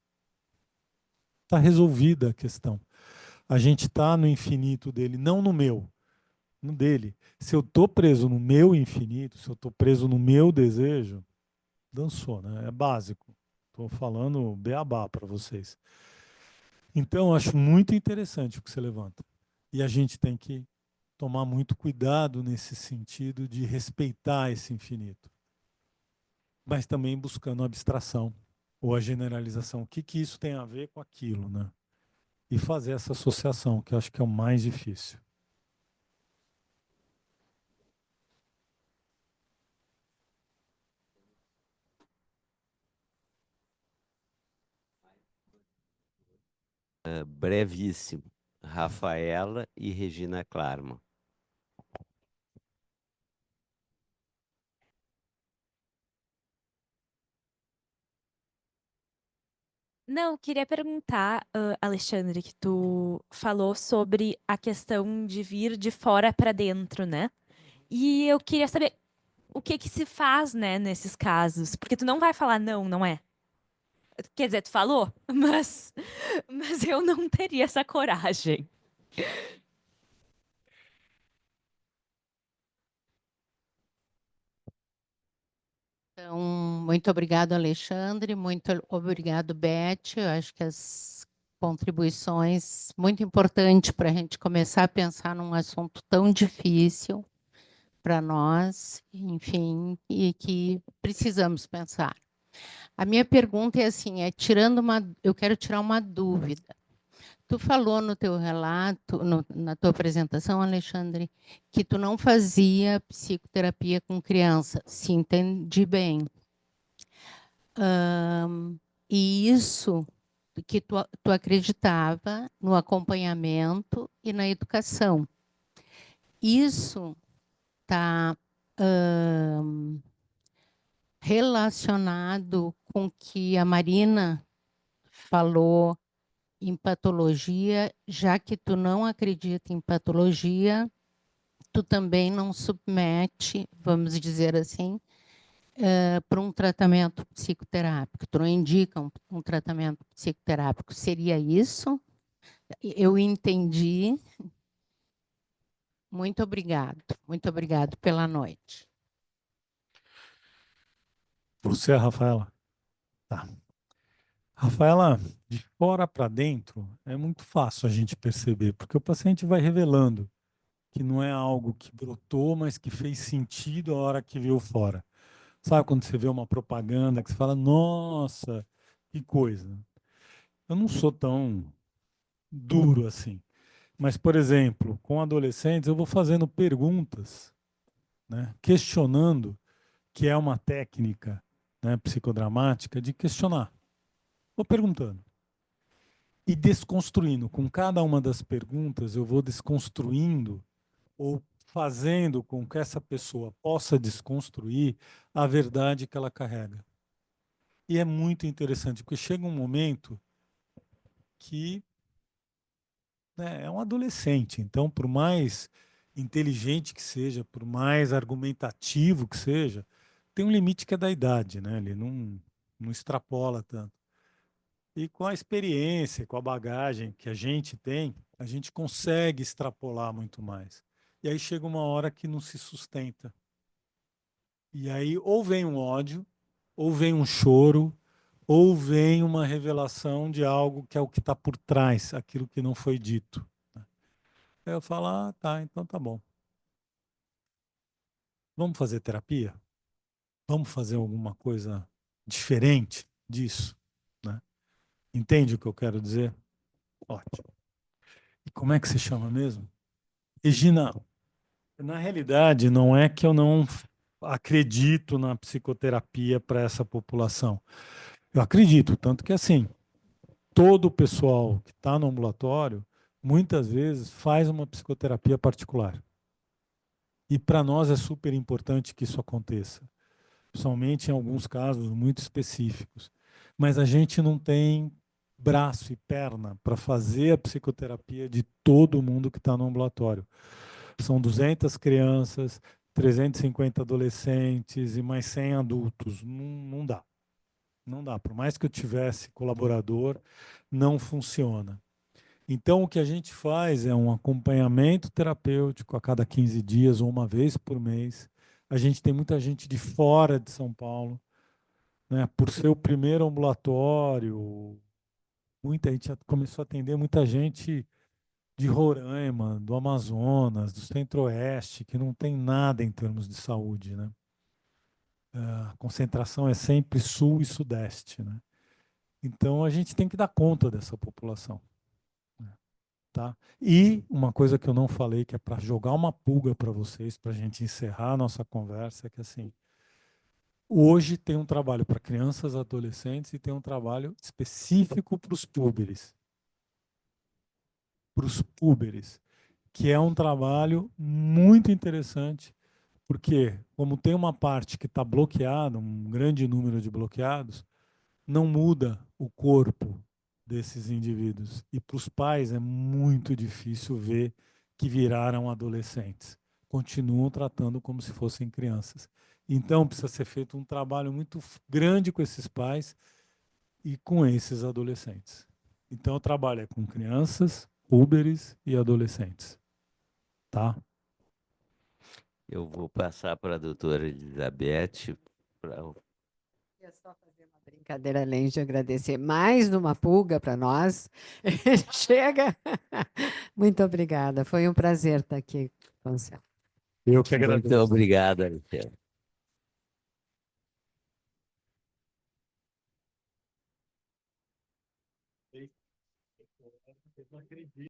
Speaker 3: está resolvida a questão. A gente está no infinito dele, não no meu, no dele. Se eu estou preso no meu infinito, se eu estou preso no meu desejo, dançou, né? É básico. Estou falando beabá para vocês. Então, eu acho muito interessante o que você levanta. E a gente tem que tomar muito cuidado nesse sentido de respeitar esse infinito, mas também buscando a abstração ou a generalização. O que que isso tem a ver com aquilo, né? E fazer essa associação, que eu acho que é o mais difícil.
Speaker 1: Brevíssimo. Rafaela e Regina Klarmann.
Speaker 9: Não, queria perguntar, Alexandre, que tu falou sobre a questão de vir de fora para dentro, né? E eu queria saber o que que se faz, né, nesses casos, porque tu não vai falar não, não é? Quer dizer, tu falou, mas eu não teria essa coragem.
Speaker 10: Então, muito obrigado, Alexandre, muito obrigado, Beth. Eu acho que as contribuições muito importantes para a gente começar a pensar num assunto tão difícil para nós, enfim, e que precisamos pensar. A minha pergunta é assim, eu quero tirar uma dúvida. Tu falou no teu relato, na tua apresentação, Alexandre, que tu não fazia psicoterapia com criança, se entendi bem. E isso que tu acreditava no acompanhamento e na educação. Isso está relacionado com o que a Marina falou em patologia, já que tu não acredita em patologia, tu também não submete, vamos dizer assim, para um tratamento psicoterápico. Tu não indica um tratamento psicoterápico. Seria isso? Eu entendi. Muito obrigado pela noite.
Speaker 3: Você, Rafaela? Tá. Rafaela, de fora para dentro é muito fácil a gente perceber, porque o paciente vai revelando que não é algo que brotou, mas que fez sentido a hora que viu fora. Sabe quando você vê uma propaganda que você fala, nossa, que coisa. Eu não sou tão duro assim. Mas, por exemplo, com adolescentes, eu vou fazendo perguntas, né, questionando, que é uma técnica, né, psicodramática de questionar. Vou perguntando. E desconstruindo. Com cada uma das perguntas, eu vou desconstruindo ou fazendo com que essa pessoa possa desconstruir a verdade que ela carrega. E é muito interessante, porque chega um momento que, né, é um adolescente. Então, por mais inteligente que seja, por mais argumentativo que seja, tem um limite que é da idade, né? Ele não extrapola tanto. E com a experiência, com a bagagem que a gente tem, a gente consegue extrapolar muito mais. E aí chega uma hora que não se sustenta. E aí ou vem um ódio, ou vem um choro, ou vem uma revelação de algo que é o que está por trás, aquilo que não foi dito. Aí eu falo, ah, tá, então tá bom. Vamos fazer terapia? Vamos fazer alguma coisa diferente disso, né? Entende o que eu quero dizer? Ótimo. E como é que se chama mesmo? Regina, na realidade, não é que eu não acredito na psicoterapia para essa população. Eu acredito, tanto que assim, todo o pessoal que está no ambulatório, muitas vezes faz uma psicoterapia particular. E para nós é super importante que isso aconteça, somente em alguns casos muito específicos. Mas a gente não tem braço e perna para fazer a psicoterapia de todo mundo que está no ambulatório. São 200 crianças, 350 adolescentes e mais 100 adultos. Não dá. Não dá. Por mais que eu tivesse colaborador, não funciona. Então, o que a gente faz é um acompanhamento terapêutico a cada 15 dias ou uma vez por mês. A gente tem muita gente de fora de São Paulo, né? Por ser o primeiro ambulatório, muita gente já começou a atender muita gente de Roraima, do Amazonas, do Centro-Oeste, que não tem nada em termos de saúde, né? A concentração é sempre Sul e Sudeste, né? Então, a gente tem que dar conta dessa população. Tá? E uma coisa que eu não falei, que é para jogar uma pulga para vocês, para a gente encerrar a nossa conversa, é que assim, hoje tem um trabalho para crianças, adolescentes e tem um trabalho específico para os púberes. Para os púberes, que é um trabalho muito interessante, porque como tem uma parte que está bloqueada, um grande número de bloqueados, não muda o corpo desses indivíduos. E para os pais é muito difícil ver que viraram adolescentes. Continuam tratando como se fossem crianças. Então, precisa ser feito um trabalho muito grande com esses pais e com esses adolescentes. Então, o trabalho é com crianças, púberes e adolescentes. Tá?
Speaker 1: Eu vou passar para a doutora Elizabeth.
Speaker 5: É só fazer uma brincadeira além de agradecer mais uma pulga para nós. Chega. Muito obrigada. Foi um prazer estar aqui com você.
Speaker 3: Eu que
Speaker 1: Muito
Speaker 3: agradeço.
Speaker 1: obrigado, Alexandre.
Speaker 3: Eu não acredito.